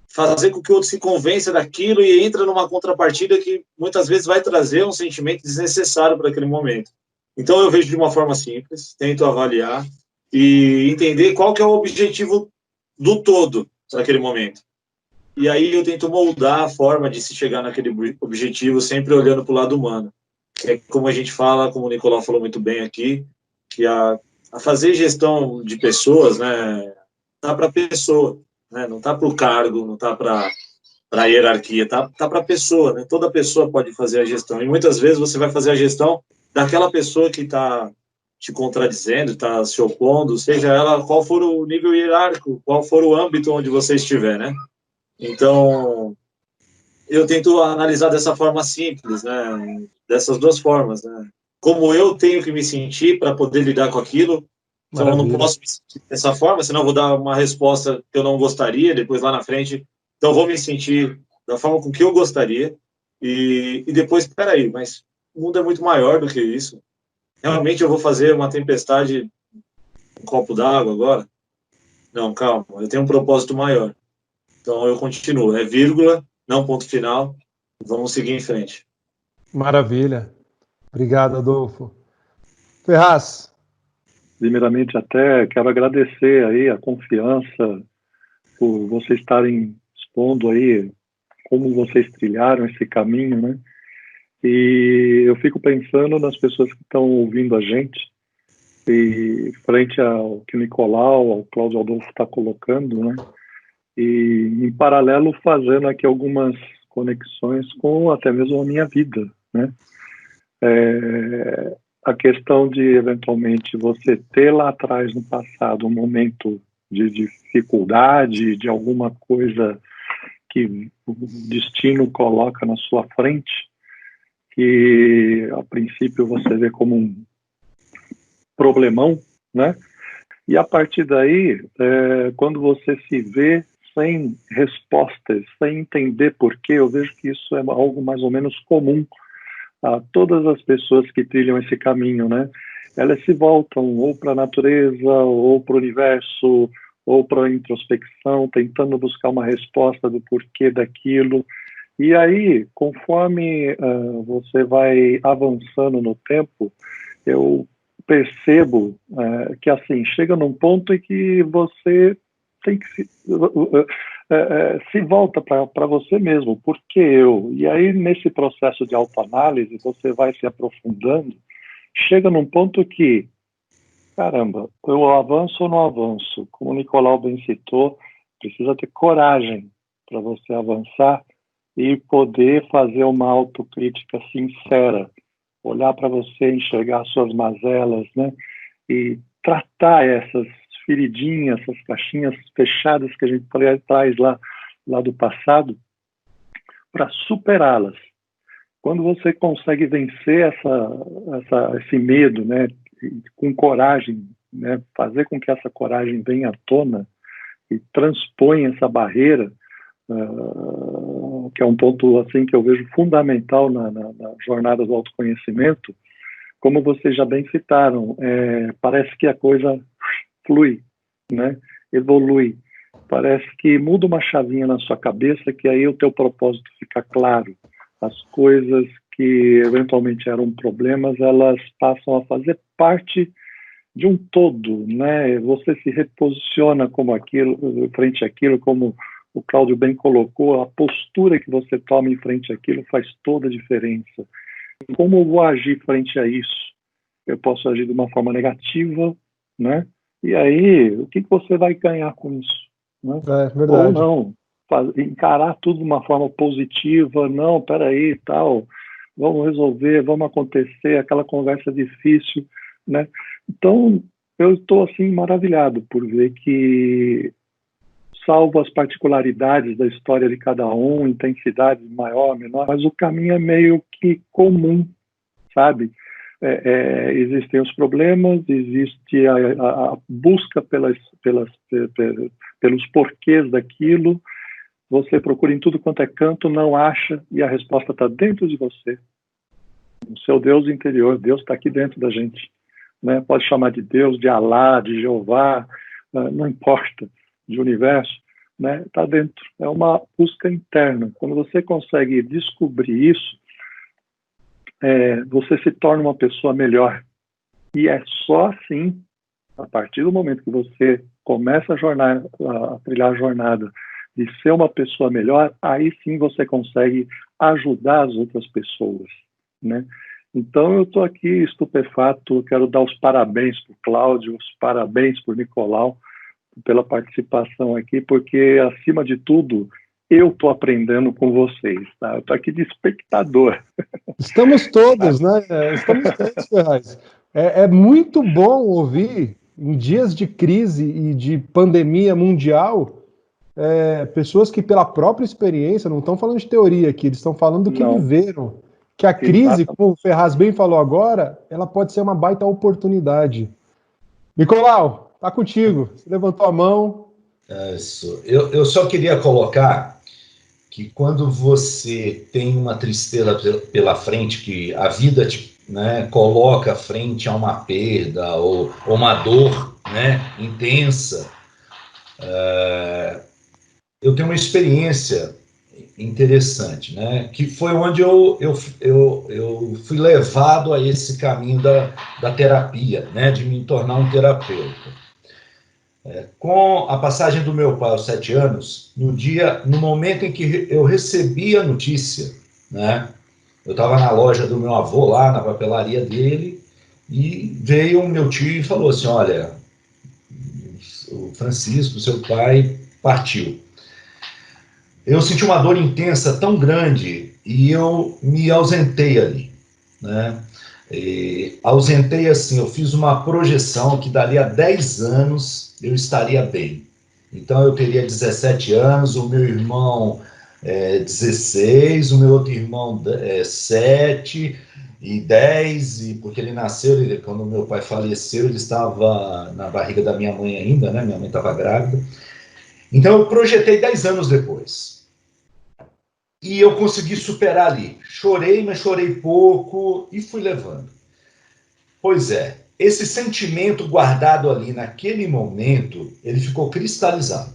fazer com que o outro se convença daquilo e entra numa contrapartida que muitas vezes vai trazer um sentimento desnecessário para aquele momento. Então eu vejo de uma forma simples, tento avaliar e entender qual que é o objetivo do todo naquele momento. E aí eu tento moldar a forma de se chegar naquele objetivo, sempre olhando para o lado humano. Que é como a gente fala, como o Nicolau falou muito bem aqui, que a fazer gestão de pessoas, né, tá para a pessoa, né, não tá para o cargo, não tá para a hierarquia, tá para a pessoa, né, toda pessoa pode fazer a gestão. E muitas vezes você vai fazer a gestão daquela pessoa que está te contradizendo, está se opondo, seja ela qual for o nível hierárquico, qual for o âmbito onde você estiver, né? Então, eu tento analisar dessa forma simples, né? Dessas duas formas, né? Como eu tenho que me sentir para poder lidar com aquilo, então eu não posso me sentir dessa forma, senão eu vou dar uma resposta que eu não gostaria, depois lá na frente, então eu vou me sentir da forma com que eu gostaria, e depois, peraí, mas o mundo é muito maior do que isso. Realmente eu vou fazer uma tempestade, um copo d'água agora? Não, calma, eu tenho um propósito maior. Então eu continuo, é vírgula, não ponto final, vamos seguir em frente. Maravilha. Obrigado, Adolfo. Ferraz. Primeiramente, até quero agradecer aí a confiança por vocês estarem expondo aí como vocês trilharam esse caminho, né? E eu fico pensando nas pessoas que estão ouvindo a gente e frente ao que o Nicolau, ao Cláudio Adolfo está colocando, né? E em paralelo fazendo aqui algumas conexões com até mesmo a minha vida, né? A questão de eventualmente você ter lá atrás no passado um momento de dificuldade, de alguma coisa que o destino coloca na sua frente, que a princípio você vê como um problemão, né? E a partir daí, quando você se vê sem respostas, sem entender porquê, eu vejo que isso é algo mais ou menos comum a todas as pessoas que trilham esse caminho, né? Elas se voltam ou para a natureza, ou para o universo, ou para a introspecção, tentando buscar uma resposta do porquê daquilo. E aí, conforme você vai avançando no tempo, eu percebo que, assim, chega num ponto em que você tem que se volta para você mesmo, por que eu? E aí, nesse processo de autoanálise, você vai se aprofundando, chega num ponto que, caramba, eu avanço ou não avanço? Como o Nicolau bem citou, precisa ter coragem para você avançar e poder fazer uma autocrítica sincera, olhar para você, enxergar suas mazelas, né? E tratar essas feridinhas, essas caixinhas fechadas que a gente traz lá do passado, para superá-las. Quando você consegue vencer esse medo, né, com coragem, né, fazer com que essa coragem venha à tona e transponha essa barreira, que é um ponto assim que eu vejo fundamental na jornada do autoconhecimento, como vocês já bem citaram, parece que a coisa flui, né? Evolui. Parece que muda uma chavinha na sua cabeça que aí o teu propósito fica claro. As coisas que eventualmente eram problemas, elas passam a fazer parte de um todo, né? Você se reposiciona como aquilo, frente àquilo, como o Cláudio bem colocou, a postura que você toma em frente àquilo faz toda a diferença. Como eu vou agir frente a isso? Eu posso agir de uma forma negativa, né? E aí, o que você vai ganhar com isso? Né? Ou não, encarar tudo de uma forma positiva, não, peraí, tal, vamos resolver, vamos acontecer, aquela conversa difícil, né? Então, eu estou, assim, maravilhado por ver que, salvo as particularidades da história de cada um, intensidade maior, menor, mas o caminho é meio que comum, sabe? Existem os problemas, existe a busca pelos porquês daquilo, você procura em tudo quanto é canto, não acha, e a resposta está dentro de você. O seu Deus interior, Deus está aqui dentro da gente. Né? Pode chamar de Deus, de Alá, de Jeová, não importa, de universo, né? Está dentro. É uma busca interna. Quando você consegue descobrir isso, você se torna uma pessoa melhor. E é só assim, a partir do momento que você começa a trilhar a jornada de ser uma pessoa melhor, aí sim você consegue ajudar as outras pessoas, né? Então eu estou aqui estupefato, quero dar os parabéns para o Cláudio, os parabéns para o Nicolau, pela participação aqui, porque, acima de tudo, eu estou aprendendo com vocês, tá? Eu estou aqui de espectador. Estamos todos, né? Estamos todos, Ferraz. É muito bom ouvir, em dias de crise e de pandemia mundial, pessoas que, pela própria experiência, não estão falando de teoria aqui, eles estão falando do que viveram. Que a crise, como o Ferraz bem falou agora, ela pode ser uma baita oportunidade. Nicolau, tá contigo. Você levantou a mão. Isso. Eu só queria colocar que quando você tem uma tristeza pela frente, que a vida te, né, coloca frente a uma perda ou uma dor, né, intensa, eu tenho uma experiência interessante, né, que foi onde eu fui levado a esse caminho da terapia, né, de me tornar um terapeuta. Com a passagem do meu pai aos 7 anos, no momento em que eu recebi a notícia, né, eu estava na loja do meu avô, lá na papelaria dele, e veio o meu tio e falou assim: olha, o Francisco, seu pai, partiu. Eu senti uma dor intensa tão grande e eu me ausentei ali, né? Ausentei assim, eu fiz uma projeção que dali a 10 anos eu estaria bem. Então eu teria 17 anos, o meu irmão 16, o meu outro irmão 7 e 10, porque ele nasceu, quando meu pai faleceu, ele estava na barriga da minha mãe ainda, né? Minha mãe estava grávida. Então eu projetei 10 anos depois. E eu consegui superar ali. Chorei, mas chorei pouco e fui levando. Pois é, esse sentimento guardado ali naquele momento, ele ficou cristalizado.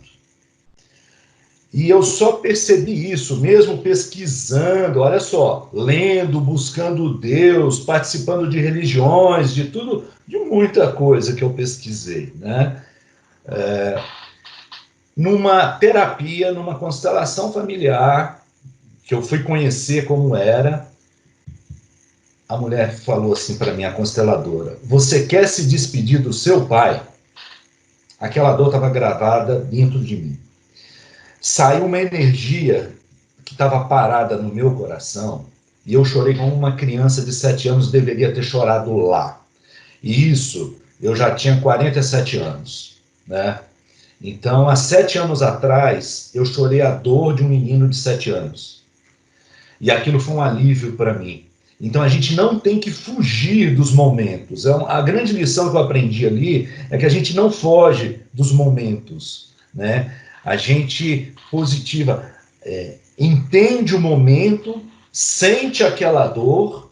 E eu só percebi isso, mesmo pesquisando, olha só, lendo, buscando Deus, participando de religiões, de tudo, de muita coisa que eu pesquisei, né? Numa terapia, numa constelação familiar, que eu fui conhecer como era, a mulher falou assim para mim, a consteladora: você quer se despedir do seu pai? Aquela dor estava gravada dentro de mim. Saiu uma energia que estava parada no meu coração e eu chorei como uma criança de 7 anos deveria ter chorado lá. E isso, eu já tinha 47 anos, né? Então, há 7 anos atrás, eu chorei a dor de um menino de 7 anos. E aquilo foi um alívio para mim. Então, a gente não tem que fugir dos momentos. A grande lição que eu aprendi ali é que a gente não foge dos momentos, né? A gente positiva, entende o momento, sente aquela dor,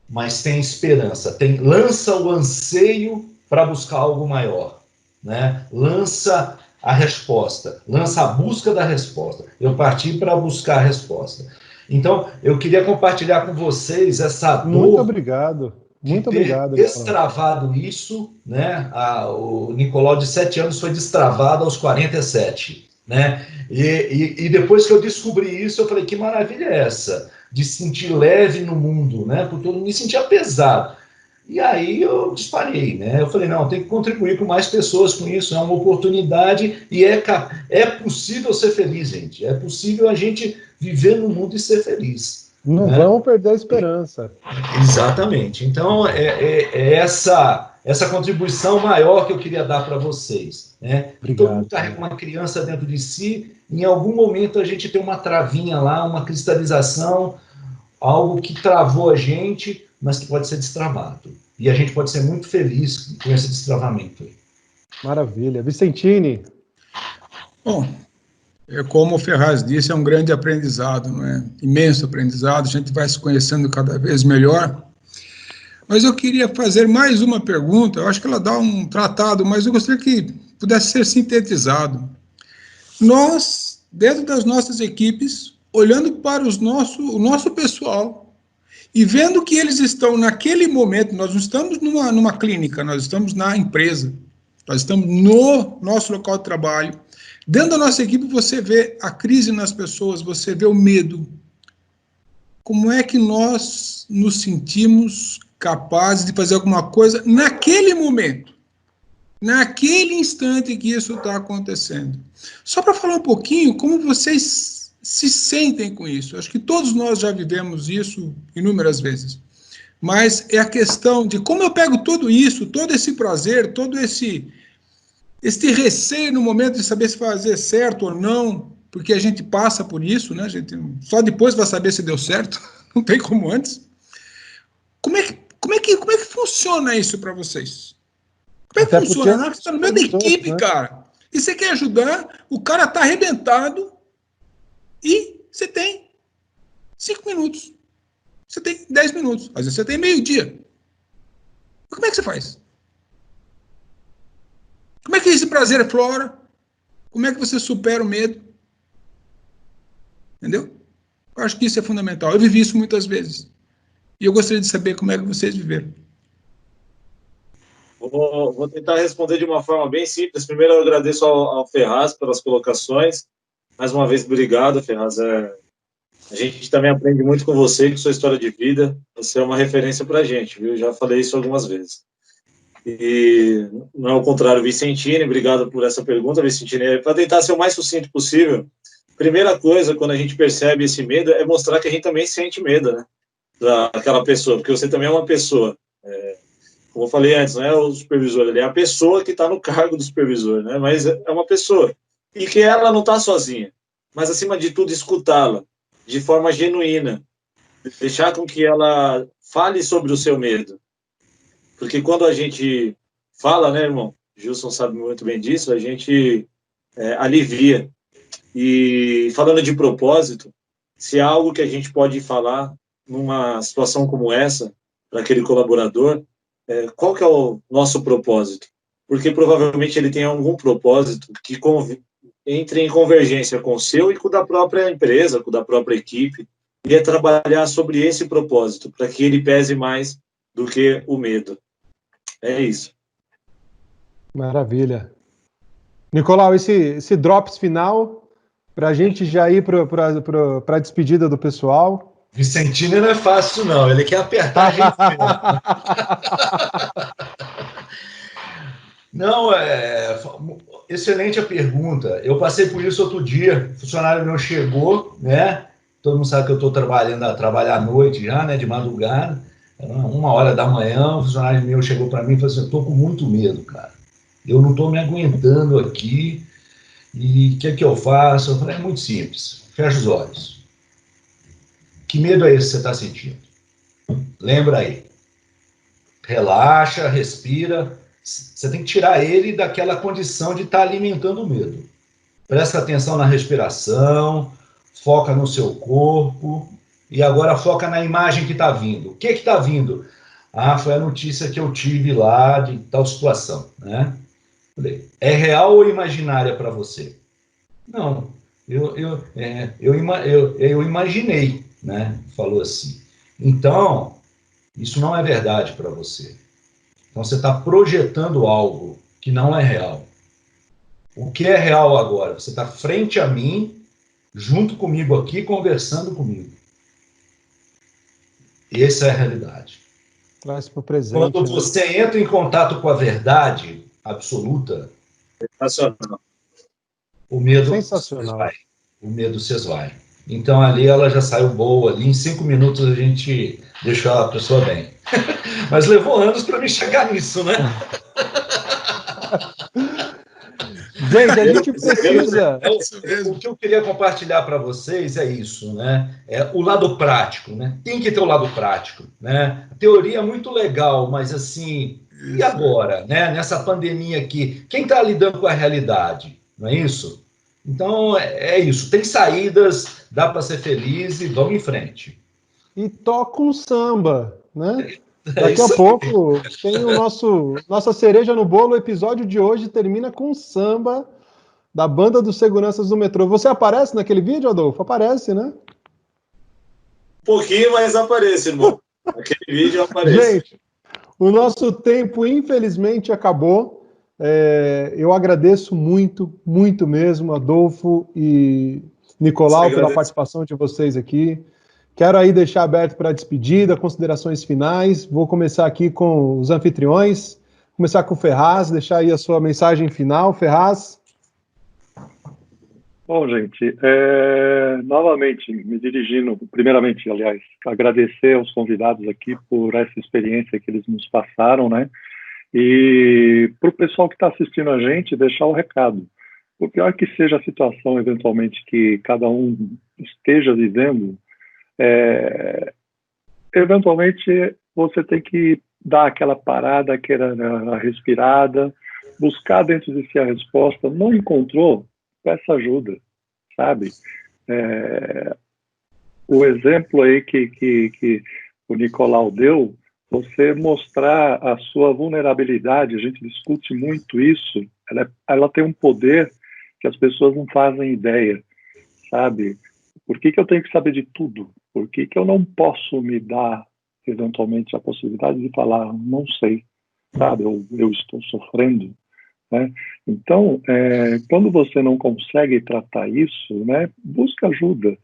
mas tem esperança, lança o anseio para buscar algo maior, né? Lança a resposta, lança a busca da resposta. Eu parti para buscar a resposta. Então, eu queria compartilhar com vocês essa dor. Muito obrigado. Muito obrigado, Nicolau. Destravado isso, né? O Nicolau de 7 anos foi destravado aos 47, né? E depois que eu descobri isso, eu falei, que maravilha é essa? De se sentir leve no mundo, né? Porque eu me sentia pesado. E aí eu disparei, né? Eu falei, não, tem que contribuir com mais pessoas com isso, é uma oportunidade e é possível ser feliz, gente. É possível a gente viver no mundo e ser feliz. Não, né? Vamos perder a esperança. Exatamente. Então, é essa contribuição maior que eu queria dar para vocês. Né? Todo mundo carrega uma criança dentro de si, em algum momento a gente tem uma travinha lá, uma cristalização, algo que travou a gente, mas que pode ser destravado. E a gente pode ser muito feliz com esse destravamento. Maravilha. Vicentini. Bom, como o Ferraz disse, é um grande aprendizado, não é? Imenso aprendizado, a gente vai se conhecendo cada vez melhor. Mas eu queria fazer mais uma pergunta, eu acho que ela dá um tratado, mas eu gostaria que pudesse ser sintetizado. Nós, dentro das nossas equipes, olhando para o nosso pessoal, e vendo que eles estão naquele momento, nós não estamos numa clínica, nós estamos na empresa, nós estamos no nosso local de trabalho. Dentro da nossa equipe, você vê a crise nas pessoas, você vê o medo. Como é que nós nos sentimos capazes de fazer alguma coisa naquele momento, naquele instante que isso está acontecendo? Só para falar um pouquinho, como vocês se sentem com isso? Acho que todos nós já vivemos isso inúmeras vezes. Mas é a questão de como eu pego tudo isso, todo esse prazer, todo esse receio no momento de saber se fazer certo ou não, porque a gente passa por isso, né? A gente só depois vai saber se deu certo, não tem como antes. Como é que funciona isso para vocês? Como é que funciona? Você está no meio da equipe, né? Cara, e você quer ajudar, o cara está arrebentado, e você tem 5 minutos. Você tem 10 minutos. Às vezes você tem meio-dia. Como é que você faz? Como é que esse prazer flora? Como é que você supera o medo? Entendeu? Eu acho que isso é fundamental. Eu vivi isso muitas vezes. E eu gostaria de saber como é que vocês viveram. Vou tentar responder de uma forma bem simples. Primeiro, eu agradeço ao Ferraz pelas colocações. Mais uma vez, obrigado, Ferraz. A gente também aprende muito com você, com sua história de vida. Você é uma referência para a gente, viu? Já falei isso algumas vezes. E não é o contrário, Vicentini, obrigado por essa pergunta, Vicentini. Para tentar ser o mais sucinto possível, primeira coisa, quando a gente percebe esse medo, é mostrar que a gente também sente medo, né? Daquela pessoa, porque você também é uma pessoa. Como eu falei antes, não é o supervisor, ele é a pessoa que está no cargo do supervisor, né? Mas é uma pessoa. E que ela não está sozinha, mas, acima de tudo, escutá-la de forma genuína, deixar com que ela fale sobre o seu medo. Porque quando a gente fala, né, irmão, Gilson sabe muito bem disso, a gente alivia. E falando de propósito, se há algo que a gente pode falar numa situação como essa, para aquele colaborador, qual que é o nosso propósito? Porque provavelmente ele tem algum propósito que entre em convergência com o seu e com o da própria empresa, com o da própria equipe, e trabalhar sobre esse propósito, para que ele pese mais do que o medo. É isso. Maravilha. Nicolau, esse drops final, para a gente já ir para a despedida do pessoal. Vicentini não é fácil, não. Ele quer apertar a gente. Não, excelente a pergunta. Eu passei por isso outro dia. O funcionário meu chegou, né? Todo mundo sabe que eu estou trabalhar à noite já, né? De madrugada. 1h da manhã, o funcionário meu chegou para mim e falou assim: eu estou com muito medo, cara. Eu não estou me aguentando aqui. E o que eu faço? Eu falei, é muito simples. Fecha os olhos. Que medo é esse que você está sentindo? Lembra aí. Relaxa, respira. Você tem que tirar ele daquela condição de estar alimentando o medo. Presta atenção na respiração, foca no seu corpo, e agora foca na imagem que está vindo. O que está vindo? Foi a notícia que eu tive lá de tal situação, né? É real ou imaginária para você? Não, eu imaginei, né? Falou assim. Então, Isso não é verdade para você. Então você está projetando algo que não é real. O que é real agora? Você está frente a mim, junto comigo aqui, conversando comigo. Essa é a realidade. Traz para o presente. Quando você entra em contato com a verdade absoluta, Sensacional. o medo Sensacional. vai. O medo se esvai. Então ali ela já saiu boa, ali em 5 minutos a gente deixou a pessoa bem. Mas levou anos para me chegar nisso, né? Gente, a gente precisa... O que eu queria compartilhar para vocês é isso, né? É o lado prático, né? Tem que ter o lado prático, né? A teoria é muito legal, mas assim, e agora, né? Nessa pandemia aqui, quem está lidando com a realidade, não é isso? Então, é isso. Tem saídas, dá para ser feliz e vamos em frente. E toca um samba, né? Daqui a pouco tem o nossa cereja no bolo. O episódio de hoje termina com um samba da Banda dos Seguranças do Metrô. Você aparece naquele vídeo, Adolfo? Aparece, né? Um pouquinho, mas aparece, irmão. Aquele vídeo aparece. Gente, o nosso tempo, infelizmente, acabou. Eu agradeço muito, muito mesmo, Adolfo e Nicolau, pela participação de vocês aqui. Quero aí deixar aberto para a despedida, considerações finais. Vou começar aqui com os anfitriões. Começar com o Ferraz, deixar aí a sua mensagem final. Ferraz. Bom, gente, novamente, me dirigindo, primeiramente, aliás, agradecer aos convidados aqui por essa experiência que eles nos passaram, né? E para o pessoal que está assistindo a gente, deixar o recado. Por pior que seja a situação, eventualmente, que cada um esteja vivendo, eventualmente você tem que dar aquela parada, aquela respirada, buscar dentro de si a resposta. Não encontrou? Peça ajuda, sabe? O exemplo aí que o Nicolau deu, você mostrar a sua vulnerabilidade, a gente discute muito isso, ela tem um poder que as pessoas não fazem ideia, sabe? Por que eu tenho que saber de tudo? Por que eu não posso me dar, eventualmente, a possibilidade de falar, não sei, sabe? Eu estou sofrendo, né? Então, quando você não consegue tratar isso, né, busca ajuda.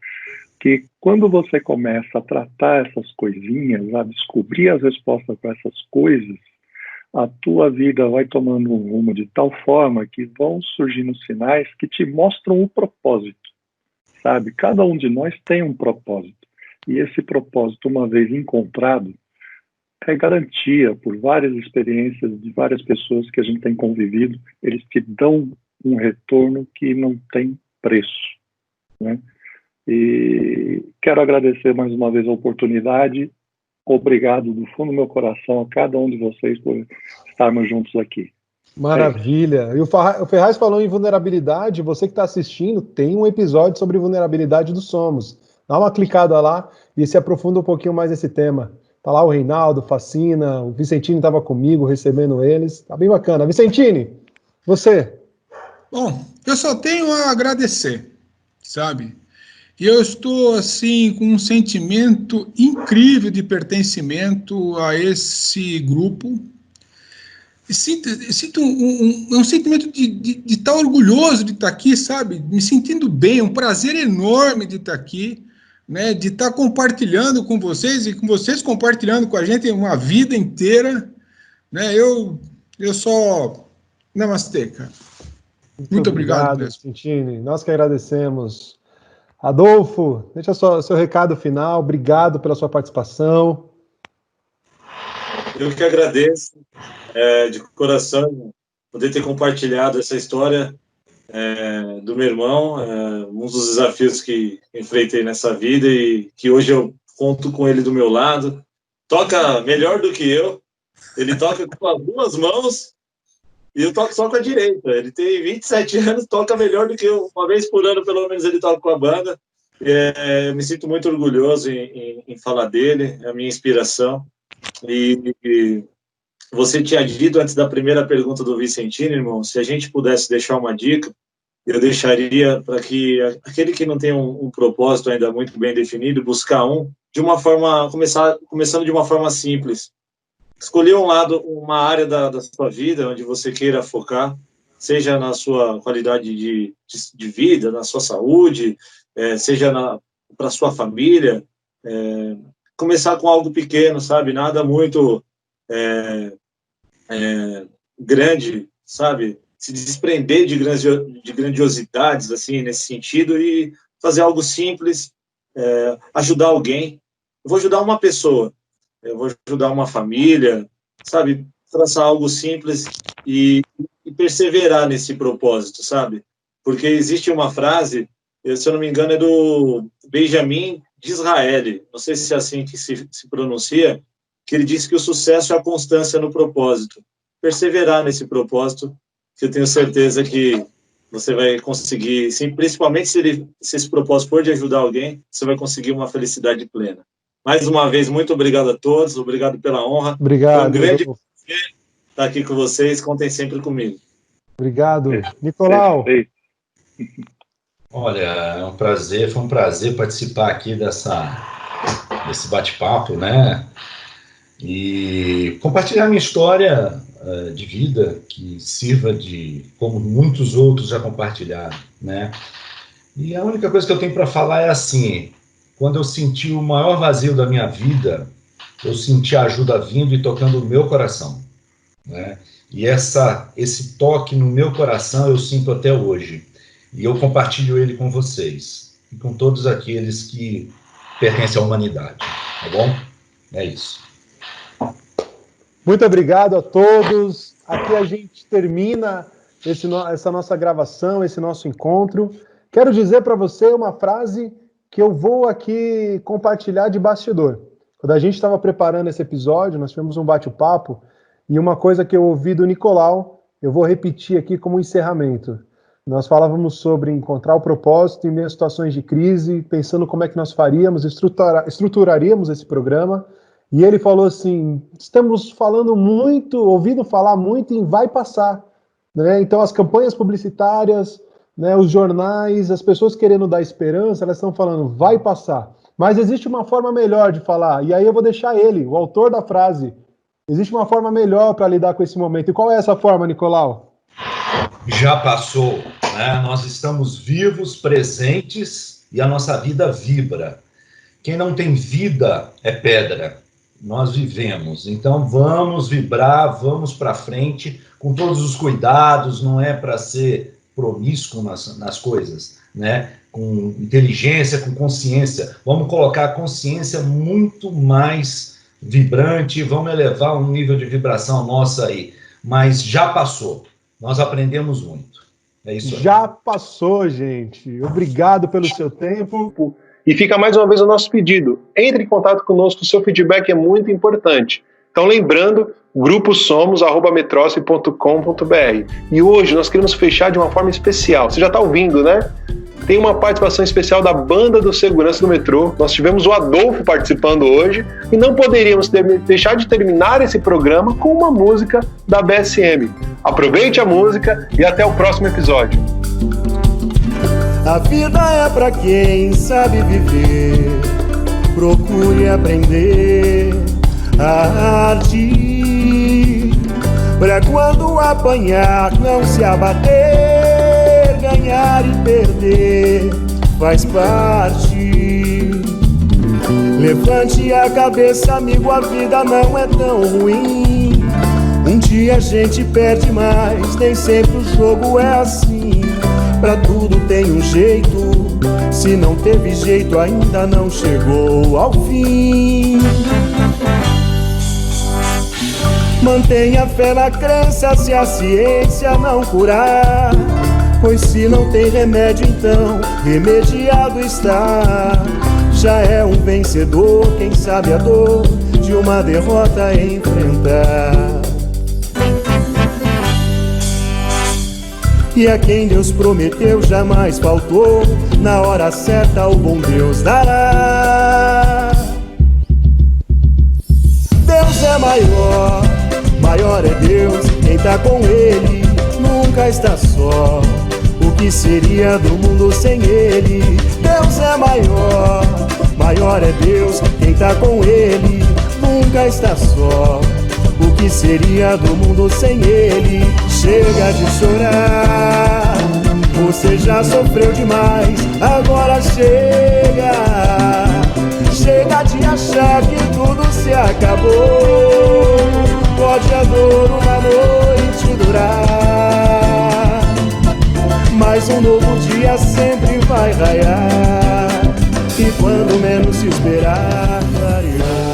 Que quando você começa a tratar essas coisinhas, a descobrir as respostas para essas coisas, a tua vida vai tomando um rumo de tal forma que vão surgindo sinais que te mostram o propósito, sabe? Cada um de nós tem um propósito. E esse propósito, uma vez encontrado, é garantia por várias experiências de várias pessoas que a gente tem convivido, eles te dão um retorno que não tem preço, né? E quero agradecer mais uma vez a oportunidade. Obrigado do fundo do meu coração a cada um de vocês por estarmos juntos aqui. Maravilha. E o Ferraz falou em vulnerabilidade. Você que está assistindo, tem um episódio sobre vulnerabilidade do Somos. Dá uma clicada lá e se aprofunda um pouquinho mais nesse tema. Tá lá o Reinaldo, Facina, o Vicentini estava comigo recebendo eles. Tá bem bacana. Vicentini, você? Bom, eu só tenho a agradecer, sabe? E eu estou, assim, com um sentimento incrível de pertencimento a esse grupo. E sinto um sentimento de estar orgulhoso de estar aqui, sabe? Me sentindo bem, um prazer enorme de estar aqui, né? De estar compartilhando com vocês e com vocês compartilhando com a gente uma vida inteira, né? Eu só... Namastê, cara. Muito obrigado Vicentini. Nós que agradecemos. Adolfo, deixa seu recado final. Obrigado pela sua participação. Eu que agradeço, de coração, poder ter compartilhado essa história do meu irmão, um dos desafios que enfrentei nessa vida e que hoje eu conto com ele do meu lado. Toca melhor do que eu, ele toca com as duas mãos e eu toco só com a direita. Ele tem 27 anos, toca melhor do que eu. Uma vez por ano, pelo menos, ele toca com a banda. Eu me sinto muito orgulhoso em falar dele, é a minha inspiração. E você tinha dito antes da primeira pergunta do Vicentino, irmão, se a gente pudesse deixar uma dica, eu deixaria para que aquele que não tem um propósito ainda muito bem definido, buscar um, começando de uma forma simples. Escolher uma área da sua vida onde você queira focar, seja na sua qualidade de vida, na sua saúde, seja para a sua família. Começar com algo pequeno, sabe? Nada muito grande, sabe? Se desprender de grandiosidades, assim, nesse sentido, e fazer algo simples, ajudar alguém. Eu vou ajudar uma pessoa, eu vou ajudar uma família, sabe? Traçar algo simples e perseverar nesse propósito, sabe? Porque existe uma frase, se eu não me engano, é do Benjamin Disraeli, não sei se é assim que se pronuncia, que ele disse que o sucesso é a constância no propósito. Perseverar nesse propósito, que eu tenho certeza que você vai conseguir, sim, principalmente se esse propósito for de ajudar alguém, você vai conseguir uma felicidade plena. Mais uma vez, muito obrigado a todos, obrigado pela honra. Obrigado. Foi um grande prazer estar aqui com vocês, contem sempre comigo. Obrigado. Nicolau. Olha, foi um prazer participar aqui desse bate-papo, né? E compartilhar minha história de vida, que sirva como muitos outros já compartilharam, né? E a única coisa que eu tenho para falar é assim: quando eu senti o maior vazio da minha vida, eu senti a ajuda vindo e tocando o meu coração, né? E esse toque no meu coração eu sinto até hoje. E eu compartilho ele com vocês e com todos aqueles que pertencem à humanidade, tá bom? É isso. Muito obrigado a todos. Aqui a gente termina essa nossa gravação, esse nosso encontro. Quero dizer para você uma frase que eu vou aqui compartilhar de bastidor. Quando a gente estava preparando esse episódio, nós tivemos um bate-papo e uma coisa que eu ouvi do Nicolau, eu vou repetir aqui como encerramento. Nós falávamos sobre encontrar o propósito em meio a situações de crise, pensando como é que nós faríamos, estruturaríamos esse programa. E ele falou assim, estamos ouvindo falar muito em vai passar, né? Então as campanhas publicitárias, né, os jornais, as pessoas querendo dar esperança, elas estão falando vai passar. Mas existe uma forma melhor de falar, e aí eu vou deixar ele, o autor da frase. Existe uma forma melhor para lidar com esse momento. E qual é essa forma, Nicolau? Já passou, né? Nós estamos vivos, presentes, e a nossa vida vibra. Quem não tem vida é pedra. Nós vivemos, então vamos vibrar, vamos para frente com todos os cuidados, não é para ser promíscuo nas coisas, né? Com inteligência, com consciência, vamos colocar a consciência muito mais vibrante, vamos elevar um nível de vibração nossa aí, mas já passou, nós aprendemos muito, é isso aí. Já passou, gente, obrigado pelo seu tempo. E fica mais uma vez o nosso pedido, entre em contato conosco, o seu feedback é muito importante. Então lembrando, gruposomos@metroce.com.br. E hoje nós queremos fechar de uma forma especial, você já está ouvindo, né? Tem uma participação especial da Banda do Segurança do Metrô, nós tivemos o Adolfo participando hoje, e não poderíamos deixar de terminar esse programa com uma música da BSM. Aproveite a música e até o próximo episódio. A vida é pra quem sabe viver, procure aprender a arte, pra quando apanhar não se abater, ganhar e perder faz parte. Levante a cabeça, amigo, a vida não é tão ruim. Um dia a gente perde, mas nem sempre o jogo é assim. Pra tudo tem um jeito, se não teve jeito ainda não chegou ao fim. Mantenha fé na crença se a ciência não curar, pois se não tem remédio então remediado está. Já é um vencedor quem sabe a dor de uma derrota enfrentar. E a quem Deus prometeu jamais faltou, na hora certa o bom Deus dará. Deus é maior, maior é Deus, quem tá com Ele nunca está só. O O que seria do mundo sem ele? Deus é maior, maior é Deus. Quem tá com ele nunca está só. O que seria do mundo sem ele? Chega de chorar, você já sofreu demais, agora chega. Chega de achar que tudo se acabou. Pode a dor uma noite durar, mas um novo dia sempre vai raiar, e quando menos se esperar, clarear.